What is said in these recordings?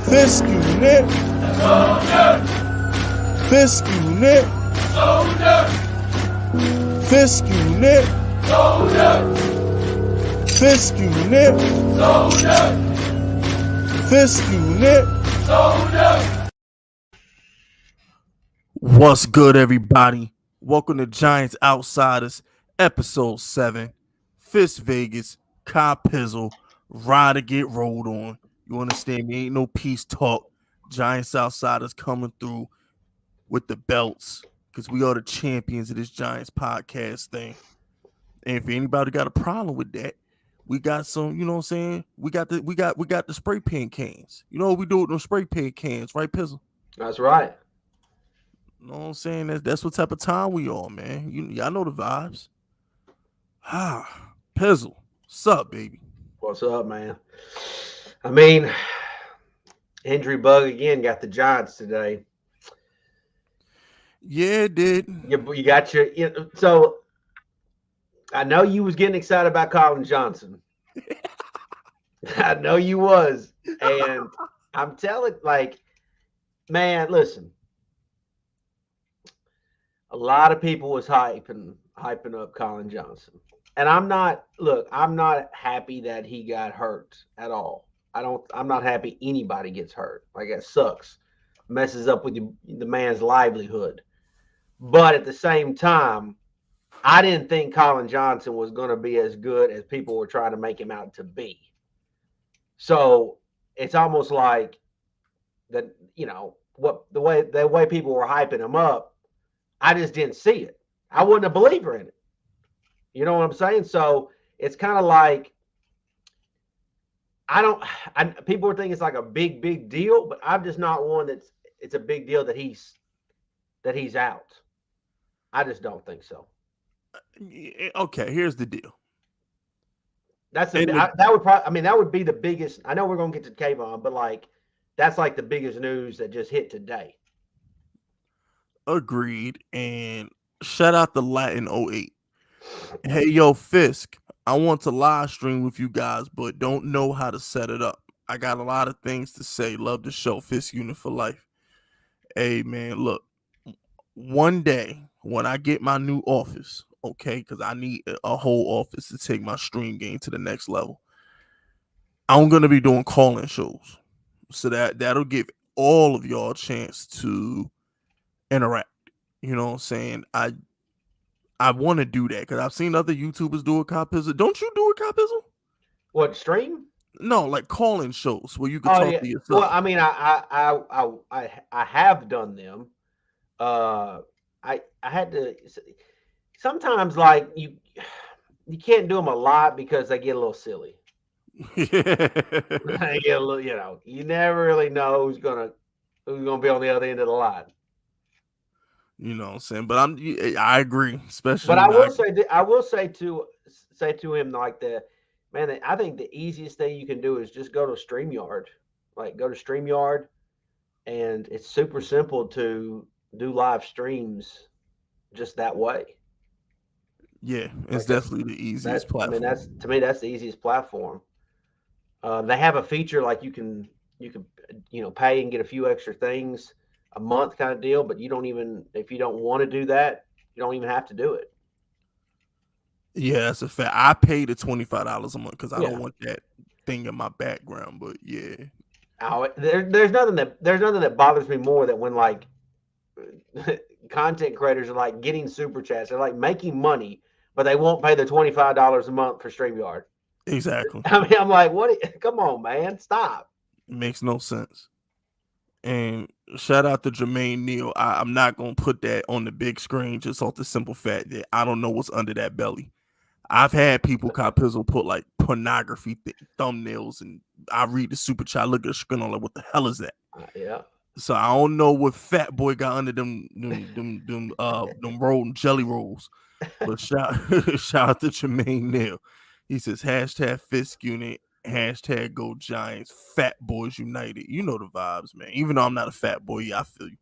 Fisk unit. Fisk unit. Fisk unit. Fisk unit. Fisk unit. What's good, everybody? Welcome to Giants Outsiders EP7. Fist Vegas, Kai Pizzle, ride to get rolled on. You understand me? Ain't no peace talk. Giants Outsiders coming through with the belts because we are the champions of this Giants podcast thing. And if anybody got a problem with that, we got some, you know what I'm saying? We got the spray paint cans. You know what we do with those spray paint cans, right, Pizzle? That's right. You know what I'm saying? That's what type of time we on, man. Y'all know the vibes. Pizzle, what's up, baby? What's up, man? I mean, injury bug again got the Giants today. Yeah, it did. You got your so I know you was getting excited about Collin Johnson. I know you was. And I'm telling, man, listen. A lot of people was hyping up Collin Johnson. And I'm not happy that he got hurt at all. I'm not happy anybody gets hurt. Like, that sucks. Messes up with the man's livelihood. But at the same time, I didn't think Collin Johnson was going to be as good as people were trying to make him out to be. So it's almost like that, the way people were hyping him up, I just didn't see it. I wasn't a believer in it. You know what I'm saying? So it's kind of like, people were thinking it's like a big deal, but I'm just not one it's a big deal that he's out. I just don't think so. Okay, here's the deal. That would be the biggest. I know we're gonna get to Kayvon, but that's like the biggest news that just hit today. Agreed. And shout out to Latin 08. Hey, yo, Fisk, I want to live stream with you guys, but don't know how to set it up. I got a lot of things to say. Love the show. Fisk Unit for life. Hey, man, look, one day when I get my new office, okay, because I need a whole office to take my stream game to the next level, I'm going to be doing call-in shows. So that'll give all of y'all a chance to interact. You know what I'm saying? I want to do that because I've seen other YouTubers do a Kai Pizzle. Don't you do a Kai Pizzle? What, stream? No, like call-in shows where you can talk to yourself. Well, I mean, I have done them. I had to. Sometimes, you can't do them a lot because they get a little silly. They get a little, you never really know who's gonna be on the other end of the line. You know what I'm saying? But I agree, especially. But I will say to him, I think the easiest thing you can do is just go to StreamYard. Go to StreamYard, and it's super simple to do live streams just that way. Yeah, it's definitely the easiest platform. I mean, to me, that's the easiest platform. They have a feature you can pay and get a few extra things a month kind of deal, but if you don't want to do that, you don't even have to do it. Yeah, that's a fact. I pay the $25 a month because I don't want that thing in my background. But yeah, there's nothing that bothers me more than when content creators are getting super chats. They're making money, but they won't pay the $25 a month for StreamYard. Exactly. I mean, I'm like, what? Come on, man, stop. It makes no sense. And shout out to Jermaine Neal. I'm not gonna put that on the big screen just off the simple fact that I don't know what's under that belly. I've had people Kai Pizzle put pornography thumbnails, and I read the super chat, look at the screen, I'm like, what the hell is that? Yeah. So I don't know what fat boy got under them rolled jelly rolls. But shout out to Jermaine Neal. He says hashtag Fisk Unit, hashtag Go Giants, Fat Boys United. You know the vibes, man. Even though I'm not a fat boy, yeah, I feel you.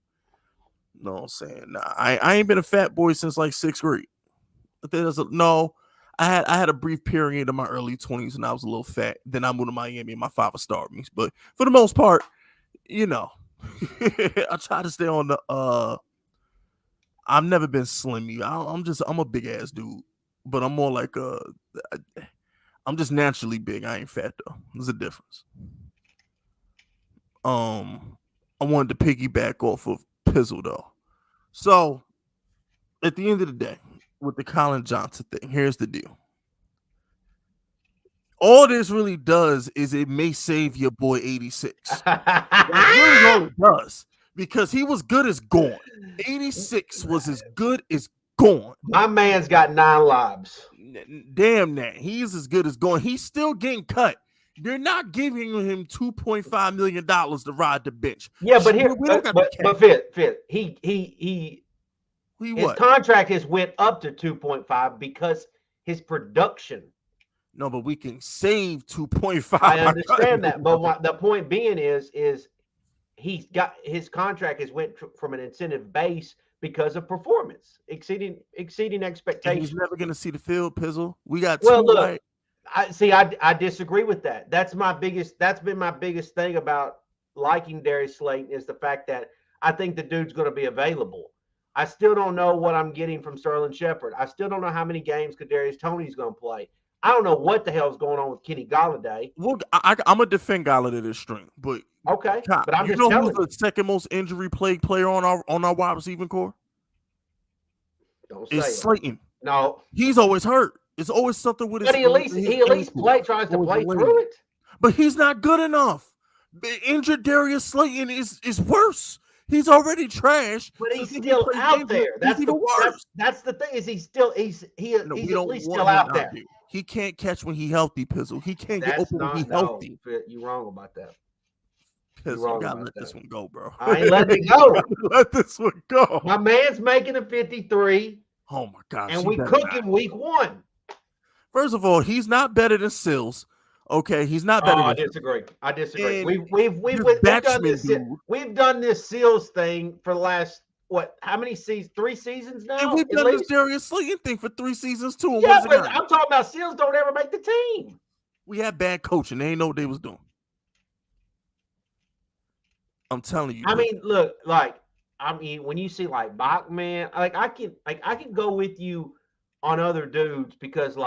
You know what I'm saying? Nah, I ain't been a fat boy since 6th grade. I had a brief period in my early 20s and I was a little fat. Then I moved to Miami and my father starved me. But for the most part, you know, I try to stay on the. I've never been slimmy. I'm a big ass dude, but I'm more like I'm just naturally big. I ain't fat though. There's a difference. I wanted to piggyback off of Pizzle though. So at the end of the day, with the Collin Johnson thing, here's the deal. All this really does is it may save your boy 86. That's really all it does. Because he was good as gone. 86 was as good as gone. My man's got 9 lives. Damn that. He's as good as gone. He's still getting cut. You're not giving him $2.5 million to ride the bench. Yeah, but here, but Fit, his contract has went up to 2.5 because his production. No, but we can save 2.5. I understand that, but the point being is he's got his contract has went from an incentive base because of performance exceeding expectations. And he's never going to see the field, Pizzle. We got look. I disagree with that. That's been my biggest thing about liking Darius Slayton is the fact that I think the dude's going to be available. I still don't know what I'm getting from Sterling Shepard. I still don't know how many games Kadarius Toney's going to play. I don't know what the hell's going on with Kenny Golladay. Well, I'm gonna defend Golladay this string, but okay. But I'm just telling who's the second most injury plagued player on our wide receiving core? Don't say it's Slayton. No, he's always hurt. It's always something with his. But he at least tries to play through it. But he's not good enough. Injured Darius Slayton is worse. He's already trash. But he's still out there. That's the worst. That's the thing. Is he's at least still out there. He can't catch when he's healthy, Pizzle. He can't get open when he's healthy. You're wrong about that. Pizzle, you gotta let this one go, bro. I ain't letting it go. Let this one go. My man's making a 53. Oh my gosh. And we cooking week 1. First of all, he's not better than Sills. Okay, he's not better. I disagree. We've done this Seals thing for the last how many seasons? 3 seasons now. And we've done this Darius Slayton thing for 3 seasons too. Yeah, but I'm talking about Seals don't ever make the team. We had bad coaching. They ain't know what they was doing. I'm telling you. I mean, look, when you see like Bachman, I can go with you on other dudes because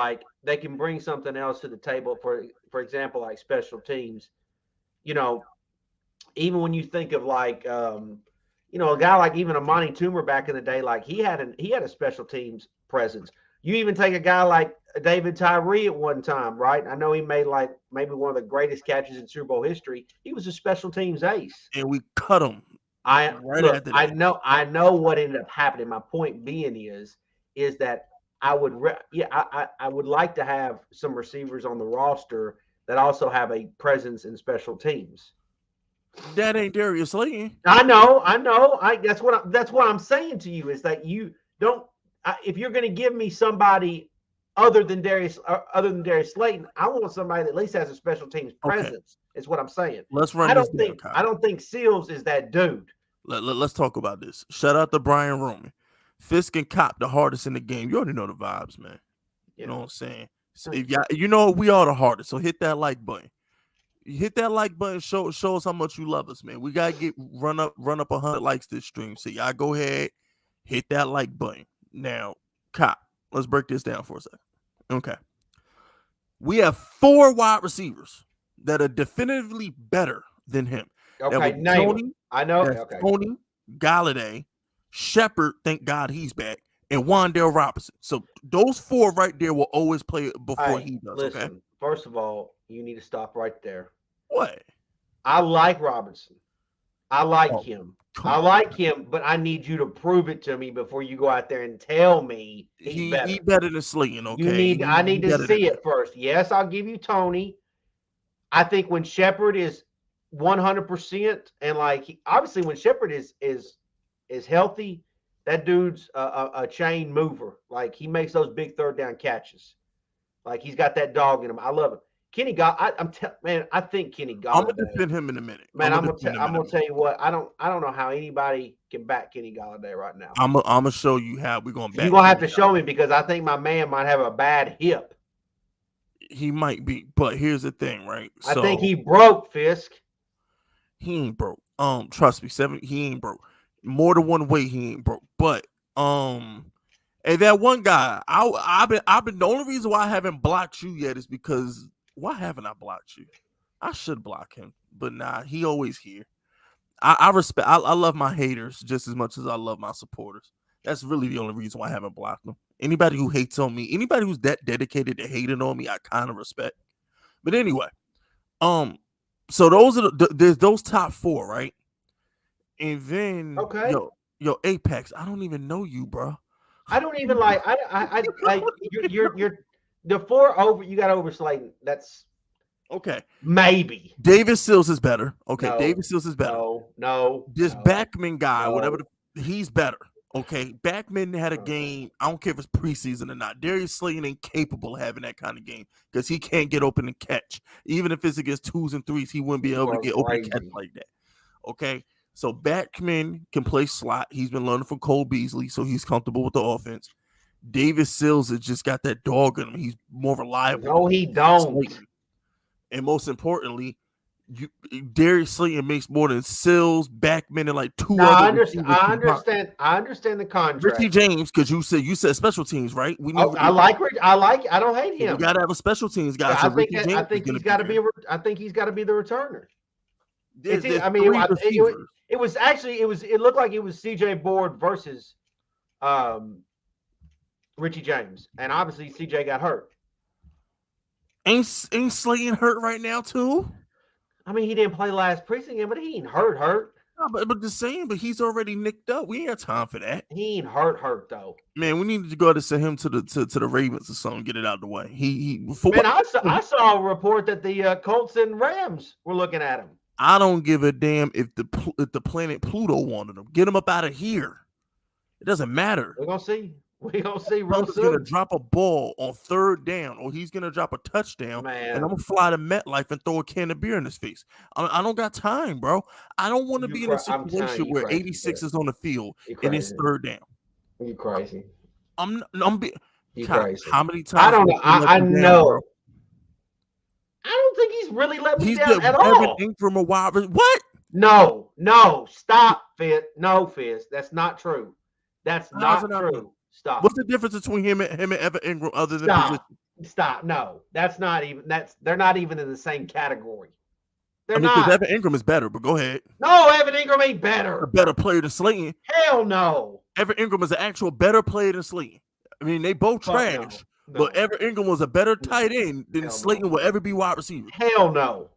they can bring something else to the table. For example, like special teams. Even when you think of a guy like even Amani Toomer back in the day, he had a special teams presence. You even take a guy like David Tyree at one time, right? I know he made maybe one of the greatest catches in Super Bowl history. He was a special teams ace, and we cut him. I know what ended up happening. My point being is that I would like to have some receivers on the roster that also have a presence in special teams. That ain't Darius Slayton. I know. That's what I'm saying to you is that you don't. If you're going to give me somebody other than Darius Slayton, I want somebody that at least has a special teams presence. Is what I'm saying. Let's run. I don't think Seals is that dude. Let's talk about this. Shout out to Brian Roman. Fisk and Cop, the hardest in the game. You already know the vibes, man. You know what I'm saying? So if we are the hardest. So hit that like button. You hit that like button. Show us how much you love us, man. We gotta run up 100 likes this stream. So y'all go ahead, hit that like button. Now, Cop, let's break this down for a second. Okay. We have 4 wide receivers that are definitively better than him. Okay, Tony, I know. Okay. Tony, Golladay, Shepard, thank God he's back, and Wan'Dale Robinson. So those 4 right there will always play before he does. Listen, okay. First of all, you need to stop right there. What? I like Robinson. I like him. I like him, but I need you to prove it to me before you go out there and tell me he's better. He's better than Slayton, okay? I need to see it first. Yes, I'll give you Tony. I think when Shepard is 100% and obviously when Shepard is healthy, that dude's a chain mover. He makes those big 3rd down catches. He's got that dog in him. I love it. Kenny Golladay, I think Kenny Golladay. I'm gonna defend him in a minute. Man, I'm gonna tell you what. I don't know how anybody can back Kenny Golladay right now. I'm gonna show you how we're gonna back. You're gonna have to show me because I think my man might have a bad hip. He might be, but here's the thing, right? I think he broke, Fisk. He ain't broke. Trust me, 7. He ain't broke. More than one way, he ain't broke. But and that one guy, I've been. The only reason why I haven't blocked you yet is because why haven't I blocked you? I should block him, but nah, he always here. I respect. I love my haters just as much as I love my supporters. That's really the only reason why I haven't blocked them. Anybody who hates on me, anybody who's that dedicated to hating on me, I kind of respect. But anyway, so those are there's those top 4, right? And then Okay. yo, Apex, I don't even know you, bro. I don't even like. I like you're the 4 over. You got over Slayton. That's okay. Maybe David Sills is better. Okay, No, David Sills is better. No. This Backman guy, No. whatever, he's better. Okay, Backman had a game. I don't care if it's preseason or not. Darius Slayton ain't capable of having that kind of game because he can't get open and catch. Even if it's against 2s and 3s, he wouldn't be able to get open and catch like that. Okay, so Backman can play slot. He's been learning from Cole Beasley, so he's comfortable with the offense. David Sills has just got that dog in him. He's more reliable. No, he don't. Slayton. And most importantly, Darius Slayton makes more than Sills, Backman, and like 2 No, other. I understand the contract. Richie James, because you said special teams, right? We need. I like Rich. I don't hate him. We gotta have a special teams guy. I think he's got to be. I think he's got to be the returner. It was actually it looked like it was CJ Board versus Richie James, and obviously CJ got hurt. Ain't Slayton hurt right now too? I mean, he didn't play last preseason game, but he ain't hurt. No, but the same. But he's already nicked up. We ain't got time for that. He ain't hurt though. Man, we need to go to send him to the Ravens or something. Get it out of the way. I saw a report that the Colts and Rams were looking at him. I don't give a damn if the planet Pluto wanted him. Get him up out of here. It doesn't matter. We're gonna see. We're gonna see. He's gonna drop a ball on 3rd down, or he's gonna drop a touchdown, and I'm gonna fly to MetLife and throw a can of beer in his face. I don't got time, bro. I don't want to be in a situation where 86 is on the field and it's 3rd down. You crazy? I'm you crazy? How many times? I don't know. I know. I don't think he's really let me down at all. Evan Ingram a wide. What? No. Stop, Fitz. No, Fitz. That's not true. That's not true. Stop. What's the difference between him and Evan Ingram other than Stop. position? Stop. No, that's not even. They're not even in the same category. They're not. Because Evan Ingram is better, but go ahead. No, Evan Ingram ain't better. A better player than Slayton. Hell no. Evan Ingram is an actual better player than Slayton. I mean, they both trash, but Evan Ingram was a better tight end than Slayton will ever be wide receiver. Hell no.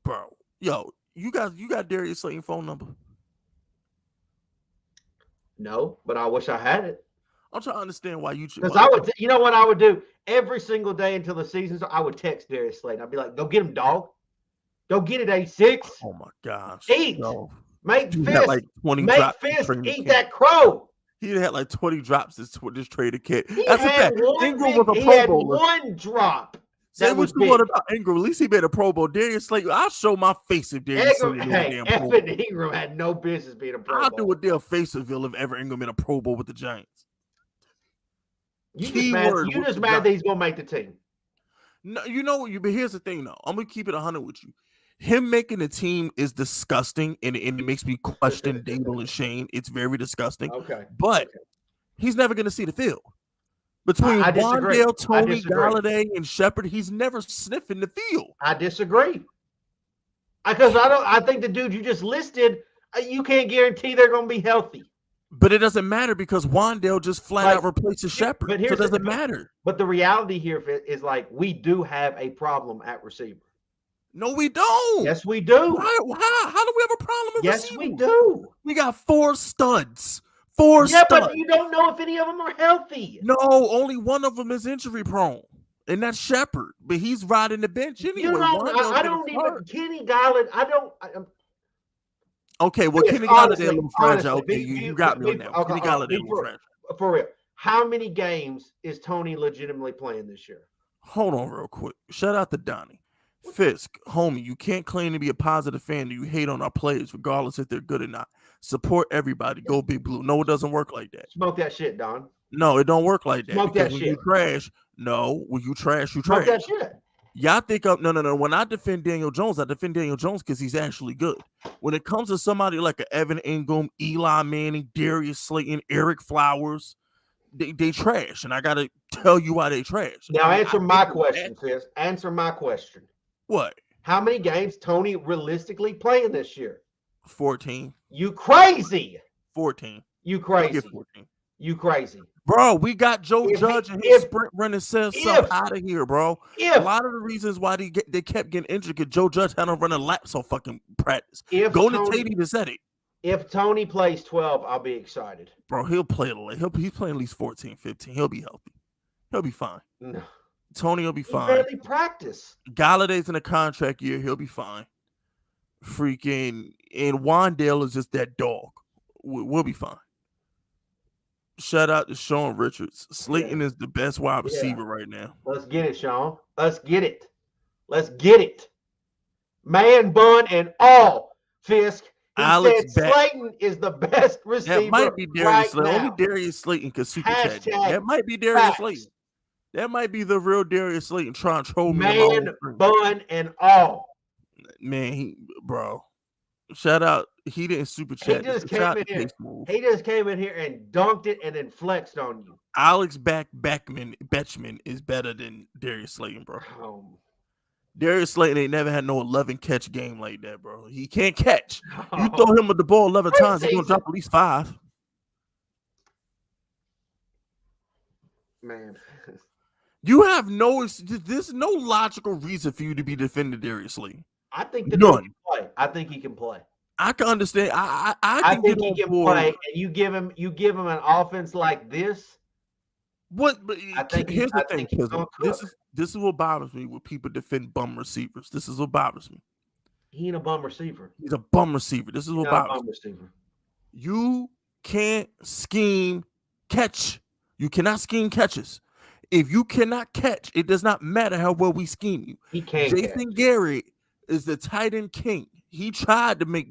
Bro, yo, you got Darius Slayton phone number? No, but I wish I had it. I'm trying to understand why you. Because I would, you know what I would do every single day until the season's. I would text Darius Slayton. I'd be like, "Go get him, dog. Go get it, 86. Oh my gosh. Eat. No. Make Fist. Like 20 Make Fist eat that crow. He had like 20 drops this trade kit. That's a fact. Ingram was a Pro Bowler. One drop. Say what you want about Ingram. At least he made a Pro Bowl. Darius Slayton, I'll show my face if Darius Slayton made a damn Pro Bowl. Ingram had no business being a Pro Bowl. I'll do a damn face reveal if ever Ingram in a Pro Bowl with the Giants. You just mad that he's gonna make the team. No, you know what? But here's the thing, though. I'm gonna keep it 100 with you. Him making the team is disgusting, and it makes me question Dable and Shane. It's very disgusting. Okay, but he's never gonna see the field. Between Wandale, Tony, Galladay, and Shepard, he's never sniffing the field. I disagree. Because I think the dude you just listed, you can't guarantee they're going to be healthy. But it doesn't matter because Wandale just flat out replaces Shepard. So it doesn't matter. But the reality here is like we do have a problem at receiver. No, we don't. Yes, we do. How do we have a problem at receiver? Yes, we do. We got 4 studs. 4 studs. But you don't know if any of them are healthy. No, only one of them is injury prone, and that's Shepard. But he's riding the bench anyway. You know, I don't even Kenny Galladay. Okay, well, Kenny Galladay a little fragile. Okay, you got me on that. Kenny Galladay a little fragile. For real, how many games is Tony legitimately playing this year? Hold on, real quick. Shout out to Donnie. Fisk, homie, you can't claim to be a positive fan that you hate on our players, regardless if they're good or not. Support everybody. Go Big Blue. No, it doesn't work like that. Smoke that shit, Don. No, it don't work like that. Smoke that shit. You trash. No, when you trash, you Smoke trash. That shit. Y'all think of no. When I defend Daniel Jones because he's actually good. When it comes to somebody like a Evan Ingram, Eli Manning, Darius Slayton, Eric Flowers, they trash, and I gotta tell you why they trash. Now I mean, answer my question, Chris. Answer my question. What? How many games Tony realistically playing this year? 14. You crazy. 14. You crazy. 14. You crazy. Bro, we got Joe Judge and his sprint running self out of here, bro. A lot of the reasons why they kept getting injured because Joe Judge had them running laps on fucking practice. Golden Tate even said it. If Tony plays 12, I'll be excited. Bro, he'll play he's playing at least 14, 15. He'll be healthy. He'll be fine. No. Tony will be fine. He barely practice. Galladay's in a contract year. He'll be fine. Freaking and Wandale is just that dog. We'll be fine. Shout out to Sean Richards. Slayton is the best wide receiver right now. Let's get it, Sean. Let's get it. Let's get it. Man, bun, and all. Fisk. He said Slayton is the best receiver. That might be Darius Slayton. Only Darius Slayton could super chat. That might be Darius Slayton. That might be the real Darius Slayton trying to troll me. Man, bun, and all. Man, bro. Shout out. He didn't super chat. He just came in here and dunked it and then flexed on you. Alex Betchman is better than Darius Slayton, bro. Darius Slayton ain't never had no 11 catch game like that, bro. He can't catch. You throw him the ball 11 times, he's gonna drop at least 5. Man. You have there's no logical reason for you to be defending Darius Slayton. I think he can play. I think he can play. I can understand. I think he can play, and you give him an offense like this. What? But here's the thing. This is what bothers me when people defend bum receivers. This is what bothers me. He ain't a bum receiver. He's a bum receiver. This is what bothers me. You can't scheme catch. You cannot scheme catches. If you cannot catch, it does not matter how well we scheme you. He can't. Jason Garrett is the tight end king. He tried to make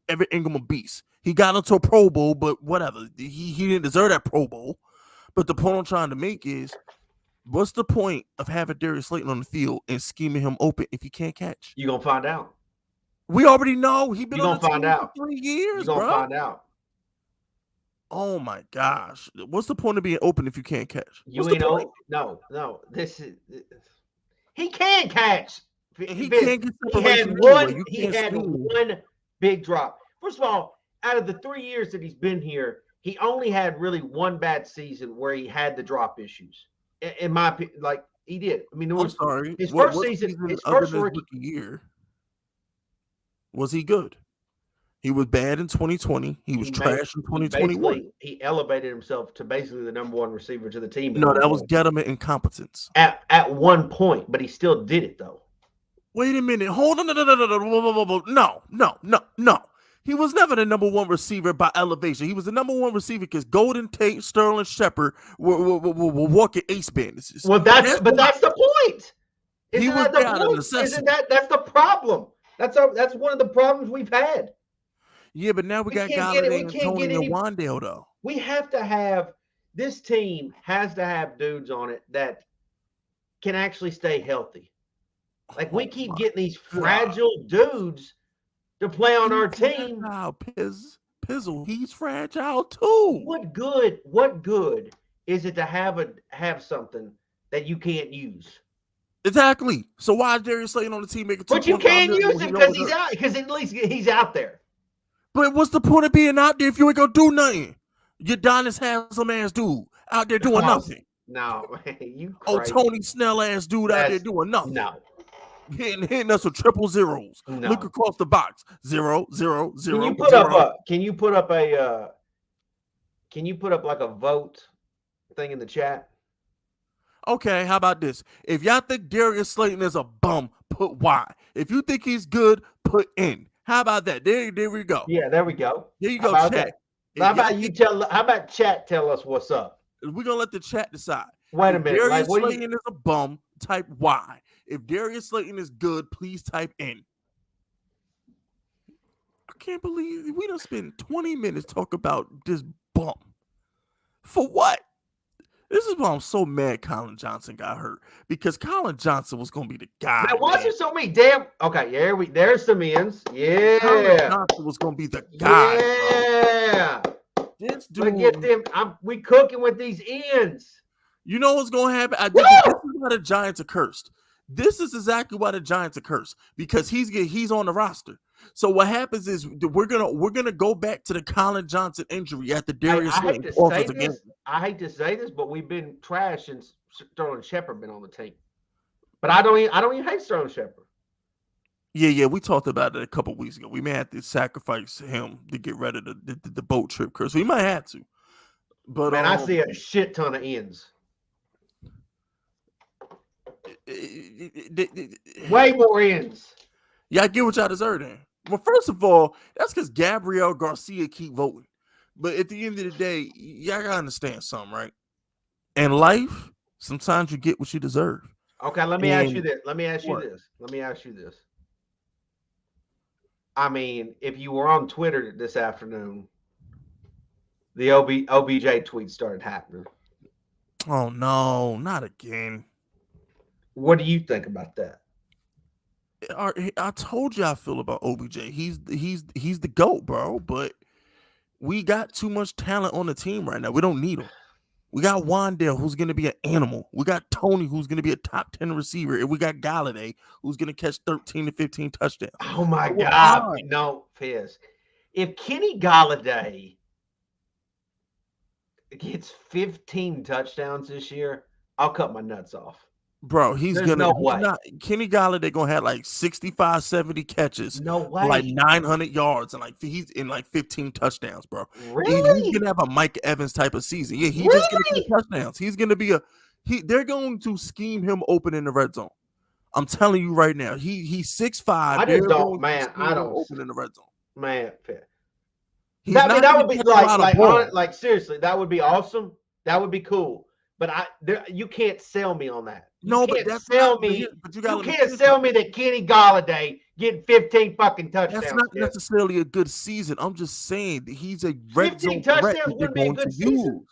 Evan Ingram a beast. He got into a Pro Bowl, but whatever. He didn't deserve that Pro Bowl. But the point I'm trying to make is, what's the point of having Darius Slayton on the field and scheming him open if he can't catch? You're going to find out. We already know. He's been on the team for 3 years, bro. You're going to find out. Oh, my gosh. What's the point of being open if you can't catch? You ain't open. No. He can catch. He can't get separation. He had one big drop. First of all, out of the 3 years that he's been here, he only had really one bad season where he had the drop issues. In my opinion, like he did. I mean, I'm sorry. His first season, his first rookie year, was he good? He was bad in 2020. He was trash in 2021. He elevated himself to basically the number one receiver to the team. No, that was Gettleman incompetence. At one point, but he still did it though. Wait a minute. Hold on. No. He was never the number one receiver by elevation. He was the number one receiver because Golden Tate, Sterling Shepard were walking ace bandages. Well, that's the point. He was out of necessity. That's the problem. That's one of the problems we've had. Yeah, but now we got Galladay and Tony and Wandale, though. We have to have this team has to have dudes on it that can actually stay healthy. Like we keep getting these fragile dudes to play on our team. Pizzle, he's fragile too. What good is it to have something that you can't use? Exactly. So why is Darius Slayton on the team making? But you can't use him because he's out. Because at least he's out there. But what's the point of being out there if you ain't gonna do nothing? You're Donis Haslam ass dude out there doing nothing. No, you. Crazy. Oh, Tony Snell ass dude out there doing nothing. No. Hitting us with triple zeros. No. Look across the box. 0, 0, 0. Can you put up like a vote thing in the chat? Okay, how about this? If y'all think Darius Slayton is a bum, put Y. If you think he's good, put N. How about that? There we go. Yeah, there we go. There you go, chat. How about chat tell us what's up? We're gonna let the chat decide. Wait a minute. Darius Slayton is a bum, type Y. If Darius Slayton is good, please type N. I can't believe we done spent 20 minutes talking about this bum. For what? This is why I'm so mad Collin Johnson got hurt, because Collin Johnson was going to be the guy. Man, why is there so many damn? Okay, there's some ends. Yeah, Collin Johnson was going to be the guy. Yeah, bro. This dude. But get them. We cooking with these ends. You know what's going to happen? This is why the Giants are cursed. This is exactly why the Giants are cursed, because he's on the roster. So what happens is we're gonna go back to the Collin Johnson injury at the Darius. I hate to say this, but we've been trash since Sterling Shepard been on the team. But I don't even hate Sterling Shepard. Yeah, we talked about it a couple weeks ago. We may have to sacrifice him to get rid of the boat trip curse. We might have to. But man, I see a shit ton of ends. Way more ends. Yeah, I get what y'all deserve then. Well, first of all, that's because Gabriel Garcia keep voting. But at the end of the day, y'all gotta understand something, right? In life, sometimes you get what you deserve. Okay, let me ask you this. Let me ask you this. I mean, if you were on Twitter this afternoon, the OBJ tweets started happening. Oh no, not again. What do you think about that? I told you how I feel about OBJ. He's the GOAT, bro. But we got too much talent on the team right now. We don't need him. We got Wandale, who's going to be an animal. We got Tony, who's going to be a top 10 receiver. And we got Galladay, who's going to catch 13 to 15 touchdowns. Oh, my God. No, Fizz. If Kenny Galladay gets 15 touchdowns this year, I'll cut my nuts off. Bro, Kenny Galladay gonna have like 65, 70 catches. No way. Like 900 yards and he's in 15 touchdowns, bro. Really? He's gonna have a Mike Evans type of season. Yeah, he's just gonna get touchdowns. He's gonna be they're going to scheme him open in the red zone. I'm telling you right now. He's 6'5". I just don't, man. I don't open in the red zone. Man, that would be like seriously, that would be awesome. That would be cool. But you can't sell me on that. You can't sell me that Kenny Galladay getting 15 fucking touchdowns. That's not necessarily a good season. I'm just saying that he's a red 15 zone touchdowns wouldn't be a good season.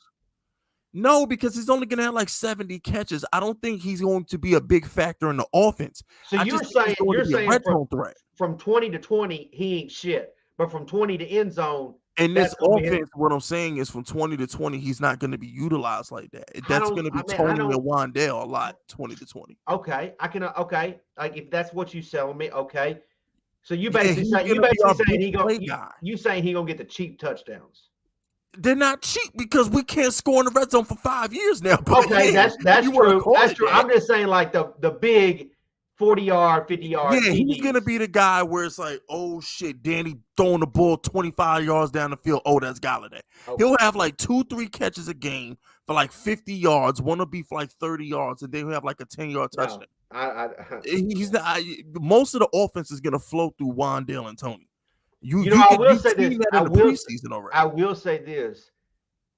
No, because he's only going to have like 70 catches. I don't think he's going to be a big factor in the offense. So you're saying from 20 to 20, he ain't shit. But from 20 to end zone, and this offense, what I'm saying is from 20 to 20, he's not going to be utilized like that. That's going to be Tony and Wandale a lot, 20 to 20. Okay, like if that's what you selling me, okay. So you basically saying he gonna get the cheap touchdowns. They're not cheap because we can't score in the red zone for 5 years now. Okay, that's true. That's true. I'm just saying like the big 40-yard, 50-yard. Yeah, he's going to be the guy where it's like, oh, shit, Danny throwing the ball 25 yards down the field. Oh, that's Galladay. Okay. He'll have like 2-3 catches a game for like 50 yards. One will be for like 30 yards, and then he'll have like a 10-yard touchdown. He's not. Most of the offense is going to flow through Wandale and Tony. I will say this. I will say this.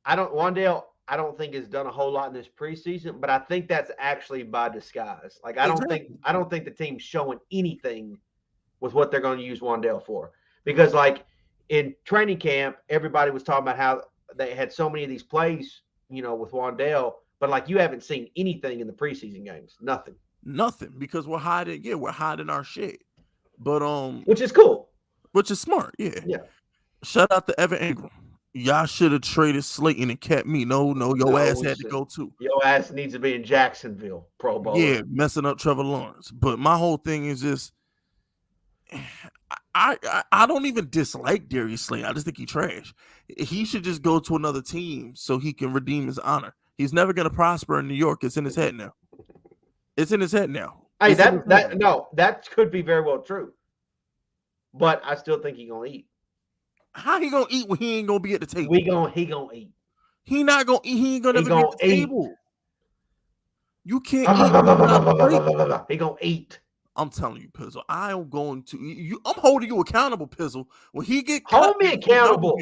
Wandale, I don't think has done a whole lot in this preseason, but I think that's actually by disguise. Like I don't think the team's showing anything with what they're going to use Wandale for. Because like in training camp, everybody was talking about how they had so many of these plays, with Wandale, but like you haven't seen anything in the preseason games. Nothing. Because we're hiding. Yeah, we're hiding our shit. But which is cool. Which is smart. Yeah. Yeah. Shout out to Evan Ingram. Y'all should have traded Slayton and kept me. No, your ass had to go too. Your ass needs to be in Jacksonville, Pro Bowl. Yeah, messing up Trevor Lawrence. But my whole thing is just, I don't even dislike Darius Slayton. I just think he's trash. He should just go to another team so he can redeem his honor. He's never going to prosper in New York. It's in his head now. Hey, that could be very well true. But I still think he's going to eat. How he gonna eat when he ain't gonna be at the table? He gonna eat. He not gonna eat. He ain't gonna be at the table. You can't eat. He gonna eat. I'm telling you, Pizzle. I am going to. I'm holding you accountable, Pizzle. When he get hold me accountable.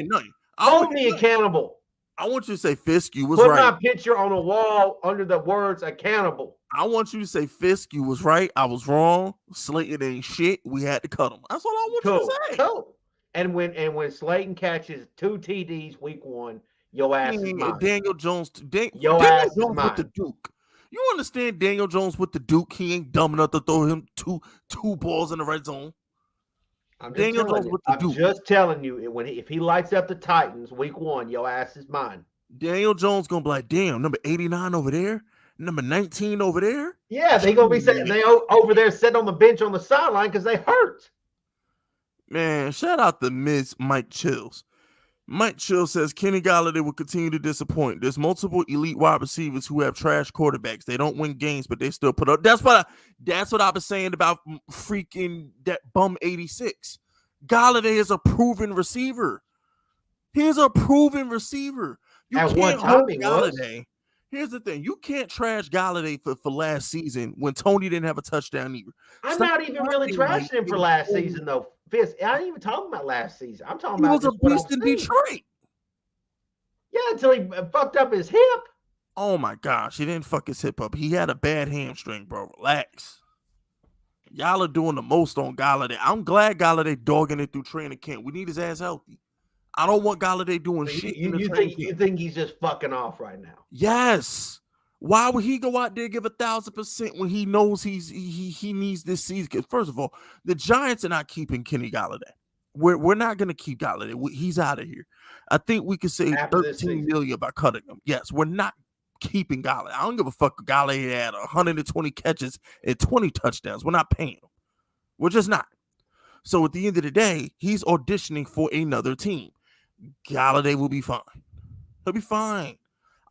Hold me accountable. I want you to say Fisk, you was right. Put my picture on a wall under the words accountable. I want you to say Fisk, you was right. I was wrong. Slayton ain't shit. We had to cut him. That's all I want you to say. Cool. And when Slayton catches 2 TDs week 1, Your ass is mine. Daniel Jones. Your Daniel ass is Jones with the mine. Duke. You understand Daniel Jones with the Duke? He ain't dumb enough to throw him two balls in the red zone. I'm just Daniel telling Jones you. with the I'm Duke. just telling you. If he lights up the Titans week 1, your ass is mine. Daniel Jones gonna be like, damn, number 89 over there, number 19 over there. Yeah, they gonna be sitting. They over there sitting on the bench on the sideline because they hurt. Man, shout out to Miss Mike Chills. Mike Chill says Kenny Golladay will continue to disappoint. There's multiple elite wide receivers who have trash quarterbacks. They don't win games, but they still put up. That's what I was saying about freaking that bum 86. Golladay is a proven receiver. He's a proven receiver. You At can't one time hold he Golladay. was. Here's the thing. You can't trash Golladay for last season when Tony didn't have a touchdown either. I'm Stop not even really acting trashing like him for last season, though. Fist, I ain't even talking about last season. I'm talking he about was a just what beast I've in seen. Detroit. Yeah, until he fucked up his hip. Oh my gosh, he didn't fuck his hip up. He had a bad hamstring, bro. Relax. Y'all are doing the most on Golladay. I'm glad Golladay dogging it through training camp. We need his ass healthy. I don't want Golladay doing shit in the training camp. You think he's just fucking off right now? Yes. Why would he go out there and give 1,000% when he knows he needs this season? First of all, the Giants are not keeping Kenny Golladay. We're not going to keep Golladay. He's out of here. I think we could save $13 million by cutting him. Yes, we're not keeping Golladay. I don't give a fuck if Golladay had 120 catches and 20 touchdowns. We're not paying him. We're just not. So at the end of the day, he's auditioning for another team. Golladay will be fine. He'll be fine.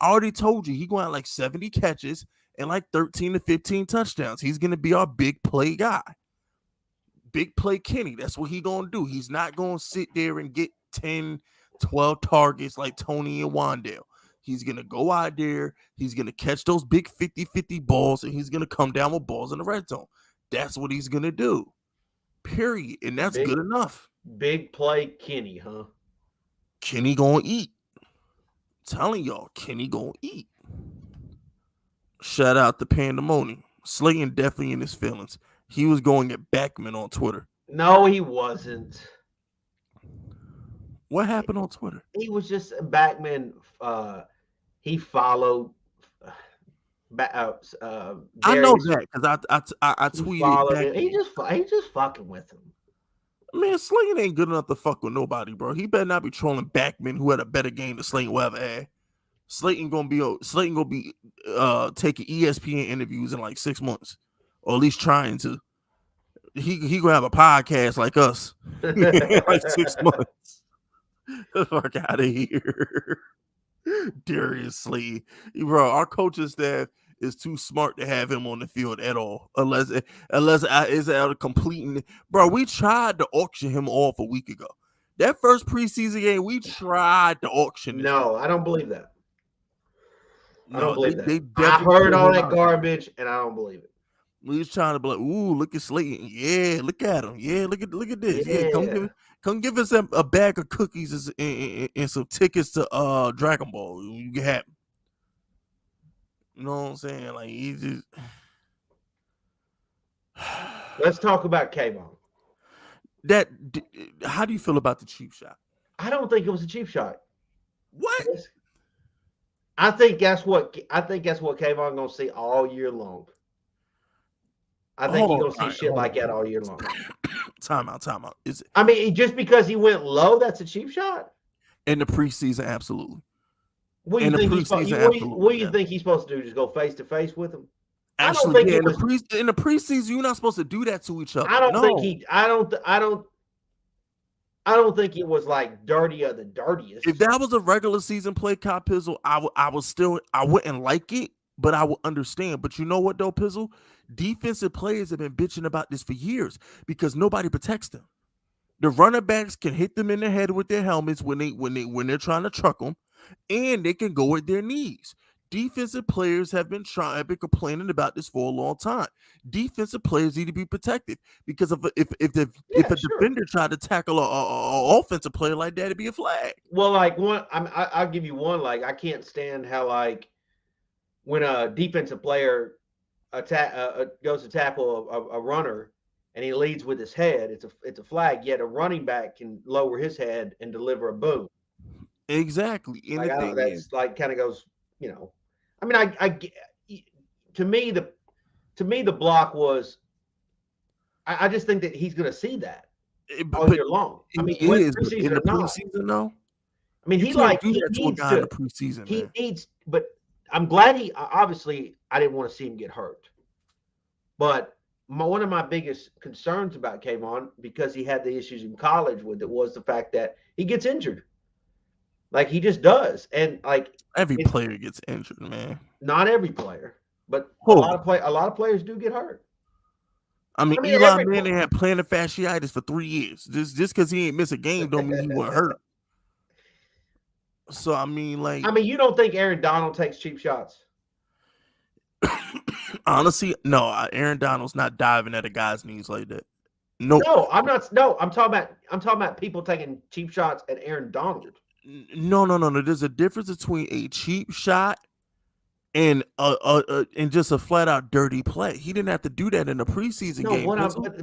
I already told you, he's going to have like 70 catches and like 13 to 15 touchdowns. He's going to be our big play guy. Big play Kenny. That's what he's going to do. He's not going to sit there and get 10, 12 targets like Tony and Wandale. He's going to go out there. He's going to catch those big 50-50 balls, and he's going to come down with balls in the red zone. That's what he's going to do. Period. And that's good enough. Big play Kenny, huh? Kenny going to eat. I'm telling y'all, Kenny going to eat. Shout out to Pandemonium. Slayton definitely in his feelings. He was going at Backman on Twitter. No, he wasn't. What happened on Twitter? He was just Backman. He followed. I know that because I tweeted. Him. He just fucking with him. Man, Slayton ain't good enough to fuck with nobody, bro. He better not be trolling Backman, who had a better game than Slayton will ever had. Slayton gonna be taking ESPN interviews in like 6 months, or at least trying to. He gonna have a podcast like us, like 6 months. Fuck out of here, Darius Slayton, bro. Our coaching staff is too smart to have him on the field at all, unless it's out of completing. Bro, we tried to auction him off a week ago. That first preseason game, we tried to auction him. No, I don't believe that. I don't believe that. They I heard all that garbage, and I don't believe it. We was trying to be like, ooh, look at Slayton. Yeah, look at him. Yeah, look at this. Yeah, come give us a bag of cookies and some tickets to Dragon Ball. You can have. You know what I'm saying? Like, he just. Let's talk about Kayvon. How do you feel about the cheap shot? I don't think it was a cheap shot. What? I think that's what Kayvon gonna see all year long. I think he's gonna see shit like that all year long. Time out. Is it? I mean, just because he went low, that's a cheap shot. In the preseason, absolutely. What do you think he's supposed to do? Just go face to face with him? Actually, in the preseason, you're not supposed to do that to each other. I don't think it was like dirty of the dirtiest. If that was a regular season play, Kyle Pizzle, I wouldn't like it, but I would understand. But you know what though, Pizzle? Defensive players have been bitching about this for years because nobody protects them. The running backs can hit them in the head with their helmets when they're trying to truck them, and they can go at their knees. Defensive players have been complaining about this for a long time. Defensive players need to be protected because if a defender tried to tackle a offensive player like that, it'd be a flag. Well, like I'll give you one. Like I can't stand how like when a defensive player goes to tackle a runner and he leads with his head, it's a flag. Yet a running back can lower his head and deliver a boom. Exactly. And Like the I don't. thing is, That's like kind of goes. I mean, to me the block was. I just think that he's going to see that all but year long. I mean, he whether is. But preseason in the or not. preseason, though, I mean, you he can't do he that to a needs guy in the to. preseason, He man. needs, but I'm glad he. Obviously, I didn't want to see him get hurt. But one of my biggest concerns about Kayvon, because he had the issues in college with it, was the fact that he gets injured. Like he just does, and like Every it's player gets injured, man. not every player, but Who? a lot of players do get hurt. I mean, I mean, Eli Manning had plantar fasciitis for 3 years. Just because he ain't miss a game don't mean he wasn't hurt. So I mean, like, you don't think Aaron Donald takes cheap shots? honestly, no. Aaron Donald's not diving at a guy's knees like that. Nope. No, I'm not. No, I'm talking about people taking cheap shots at Aaron Donald. No. There's a difference between a cheap shot and just a flat out dirty play. He didn't have to do that in the preseason No, game.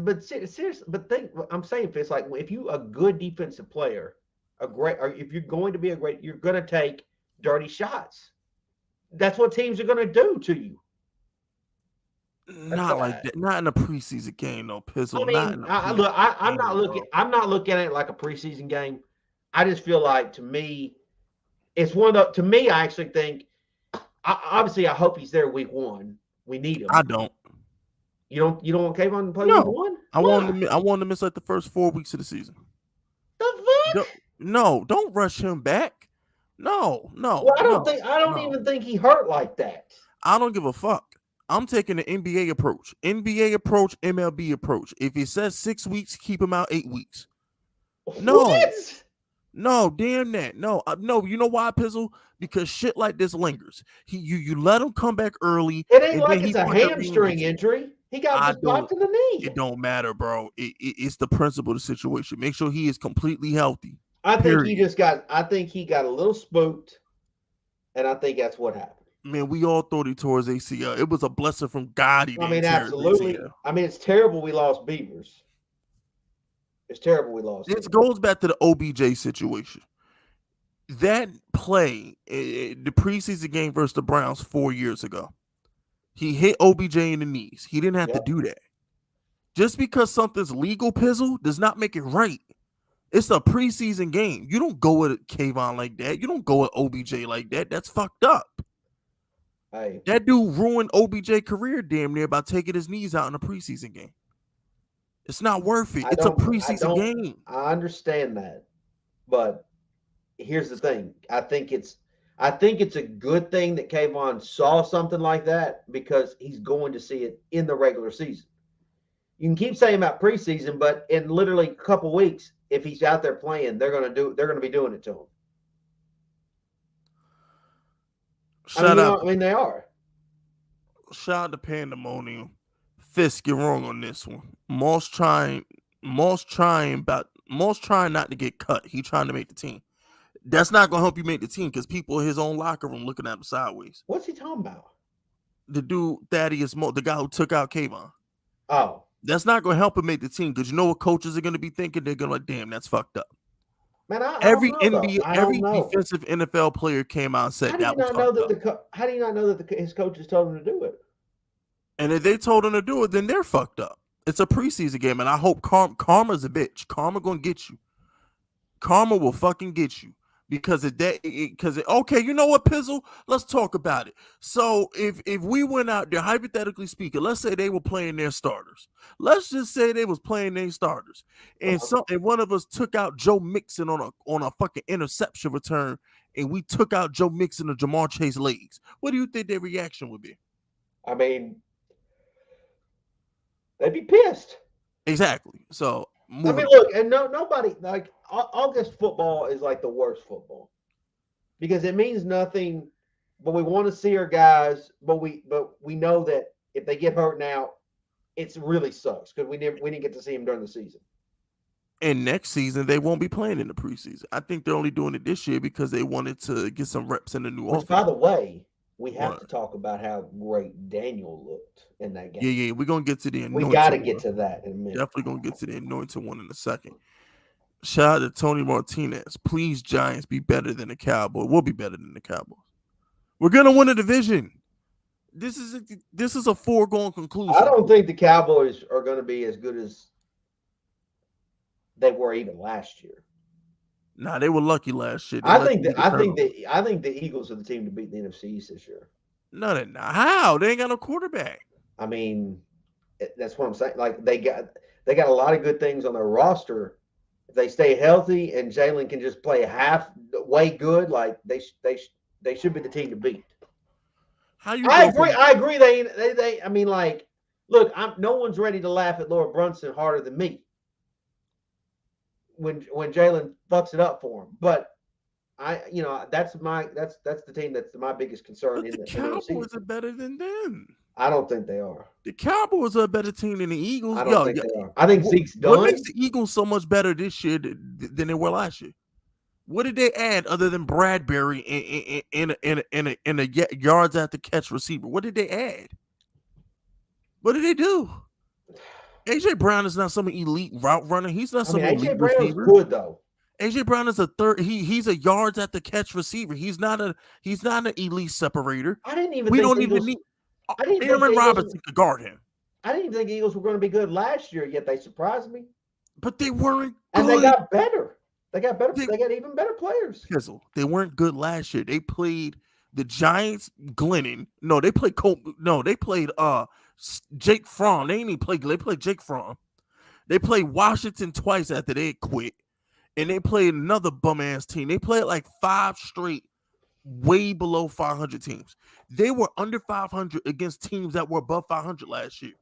but seriously, but think what I'm saying, it's like if you a good defensive player, or if you're going to be you're going to take dirty shots. That's what teams are going to do to you. Not like that. Not in a preseason game, though, Pizzle. I mean, I'm not looking at it like a preseason game. I just feel like to me, it's one of the. To me, I actually think. Obviously, I hope he's there week one. We need him. I don't. You don't want Kayvon to play No. week one? I want him to miss like the first 4 weeks of the season. The fuck? No, don't rush him back. No. Well, I don't even think he hurt like that. I don't give a fuck. I'm taking the NBA approach. NBA approach, MLB approach. If it says 6 weeks, keep him out 8 weeks. No. What? No, damn that. No, no. You know why, Pizzle? Because shit like this lingers. You let him come back early. It ain't like it's a hamstring injury. He got just popped to the knee. It don't matter, bro. It's the principle of the situation. Make sure he is completely healthy. I think he got a little spooked, and I think that's what happened. Man, we all thought he tore his ACL. It was a blessing from God. Absolutely. I mean, it's terrible we lost Beavers. It's terrible we lost. This goes back to the OBJ situation. That play, the preseason game versus the Browns 4 years ago, he hit OBJ in the knees. He didn't have to do that. Just because something's legal, Pizzle, does not make it right. It's a preseason game. You don't go with Kayvon like that. You don't go with OBJ like that. That's fucked up. Hey. That dude ruined OBJ career damn near by taking his knees out in a preseason game. It's not worth it. It's a preseason game. I understand that, but here's the thing. I think it's a good thing that Kayvon saw something like that because he's going to see it in the regular season. You can keep saying about preseason, but in literally a couple weeks, if he's out there playing, they're going to be doing it to him. They are. Shout out to Pandemonium. Fisk, you're wrong on this one. Moss trying not to get cut. He trying to make the team. That's not gonna help you make the team because people in his own locker room looking at him sideways. What's he talking about? The dude Thaddeus Moss, the guy who took out Kayvon. Oh, that's not gonna help him make the team because you know what coaches are gonna be thinking? They're gonna like, damn, that's fucked up. Man, every defensive NFL player came out and said that was fucked up. How do you not know that his coaches told him to do it? And if they told him to do it, then they're fucked up. It's a preseason game, and I hope karma's a bitch. Karma gonna get you. Karma will fucking get you because okay, you know what, Pizzle? Let's talk about it. So if we went out there, hypothetically speaking, let's say they were playing their starters. Let's just say they was playing their starters, and one of us took out Joe Mixon on a fucking interception return, and we took out Joe Mixon and Jamar Chase legs. What do you think their reaction would be? I mean, they'd be pissed. Exactly. So look, and nobody like August football is like the worst football because it means nothing. But we want to see our guys. But we know that if they get hurt now, it really sucks because we didn't get to see them during the season. And next season they won't be playing in the preseason. I think they're only doing it this year because they wanted to get some reps in the new offense. By the way, we have to talk about how great Daniel looked in that game. Yeah, we're gonna get to the anointed. We got to get to that in a minute. Definitely gonna get to the anointed one in a second. Shout out to Tony Martinez. Please, Giants, be better than the Cowboys. We'll be better than the Cowboys. We're gonna win a division. This is a foregone conclusion. I don't think the Cowboys are going to be as good as they were even last year. Nah, they were lucky last year. I think the Eagles are the team to beat the NFC East this year. No, they're not. How? They ain't got no quarterback. I mean, that's what I'm saying. Like they got a lot of good things on their roster. If they stay healthy and Jalen can just play halfway good, like they should be the team to beat. I agree. They. I mean, like, look, no one's ready to laugh at Laura Brunson harder than me when Jalen fucks it up for him. But that's the team that's my biggest concern. But the Cowboys are better than them. I don't think they are. The Cowboys are a better team than the Eagles. I don't think they are. I think Zeke's done. What makes the Eagles so much better this year than they were last year? What did they add other than Bradbury in a yards after catch receiver? What did they add? What did they do? AJ Brown is not some elite route runner. He's not some elite AJ Brown's receiver. Good though. AJ Brown is a third. He's a yards after catch receiver. He's not an elite separator. I didn't even. We don't even need. Aaron Robinson could guard him. I didn't even think the Eagles were going to be good last year. Yet they surprised me. But they weren't good. And they got better. They got better. They got even better players. They weren't good last year. They played the Giants. Glennon. No, they played Colt. No, they played Jake Fromm. They didn't even play. They played Jake Fromm. They played Washington twice after they quit, and they played another bum ass team. They played like 5 straight, way below 500 teams. They were under 500 against teams that were above 500 last year.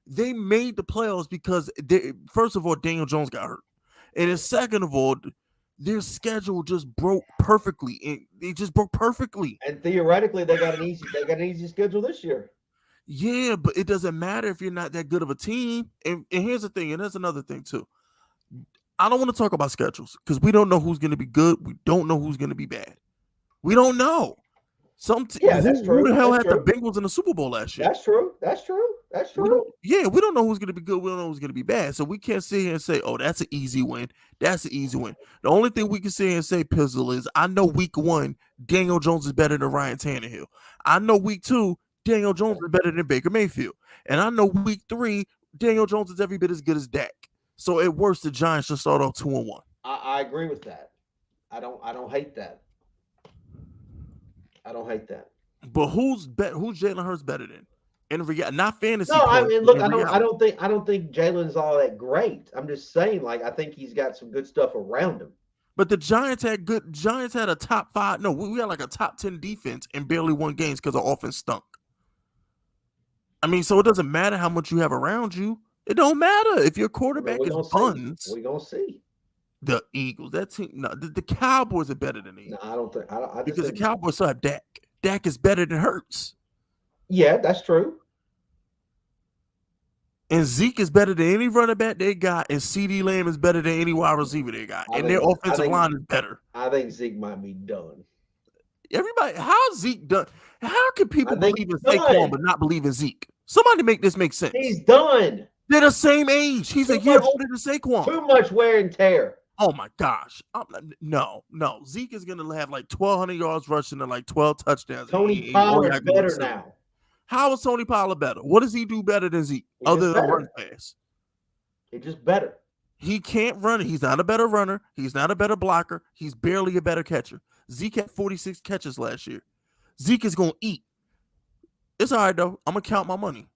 They made the playoffs because first of all, Daniel Jones got hurt. And then second of all, their schedule just broke perfectly. It just broke perfectly. And theoretically, they got an easy schedule this year. Yeah, but it doesn't matter if you're not that good of a team. And here's the thing, and there's another thing too. I don't want to talk about schedules because we don't know who's going to be good. We don't know who's going to be bad. We don't know. That's true. Who the hell had the Bengals in the Super Bowl last year? That's true. We don't know who's going to be good. We don't know who's going to be bad. So we can't sit here and say, oh, that's an easy win. That's an easy win. The only thing we can sit here and say, Pizzle, is I know week 1, Daniel Jones is better than Ryan Tannehill. I know week 2, Daniel Jones is better than Baker Mayfield. And I know week 3, Daniel Jones is every bit as good as Dak. So at worst, the Giants should start off 2-1. I agree with that. I don't hate that. I don't hate that. But who's Jalen Hurts better than? Not fantasy. No, I mean, look, I don't think Jalen's all that great. I'm just saying, like, I think he's got some good stuff around him. But the Giants had a top 5. No, we had like a top 10 defense and barely won games because our offense stunk. I mean, so it doesn't matter how much you have around you. It don't matter if your quarterback is buns. We're gonna see. The Eagles, that team. No, the Cowboys are better than the Eagles. No, I don't think. Because the Cowboys still have Dak. Dak is better than Hurts. Yeah, that's true. And Zeke is better than any running back they got, and CD Lamb is better than any wide receiver they got, and their offensive line is better. I think Zeke might be done. Everybody, how's Zeke done? How can people believe in Saquon but not believe in Zeke? Somebody make this make sense. He's done. They're the same age. He's a year older than Saquon. Too much wear and tear. Oh my gosh. No. Zeke is going to have like 1,200 yards rushing and like 12 touchdowns. Tony Pollard's better now. How is Tony Pollard better? What does he do better than Zeke other than run fast? He's just better. He can't run it. He's not a better runner. He's not a better blocker. He's barely a better catcher. Zeke had 46 catches last year. Zeke is going to eat. It's all right, though. I'm going to count my money.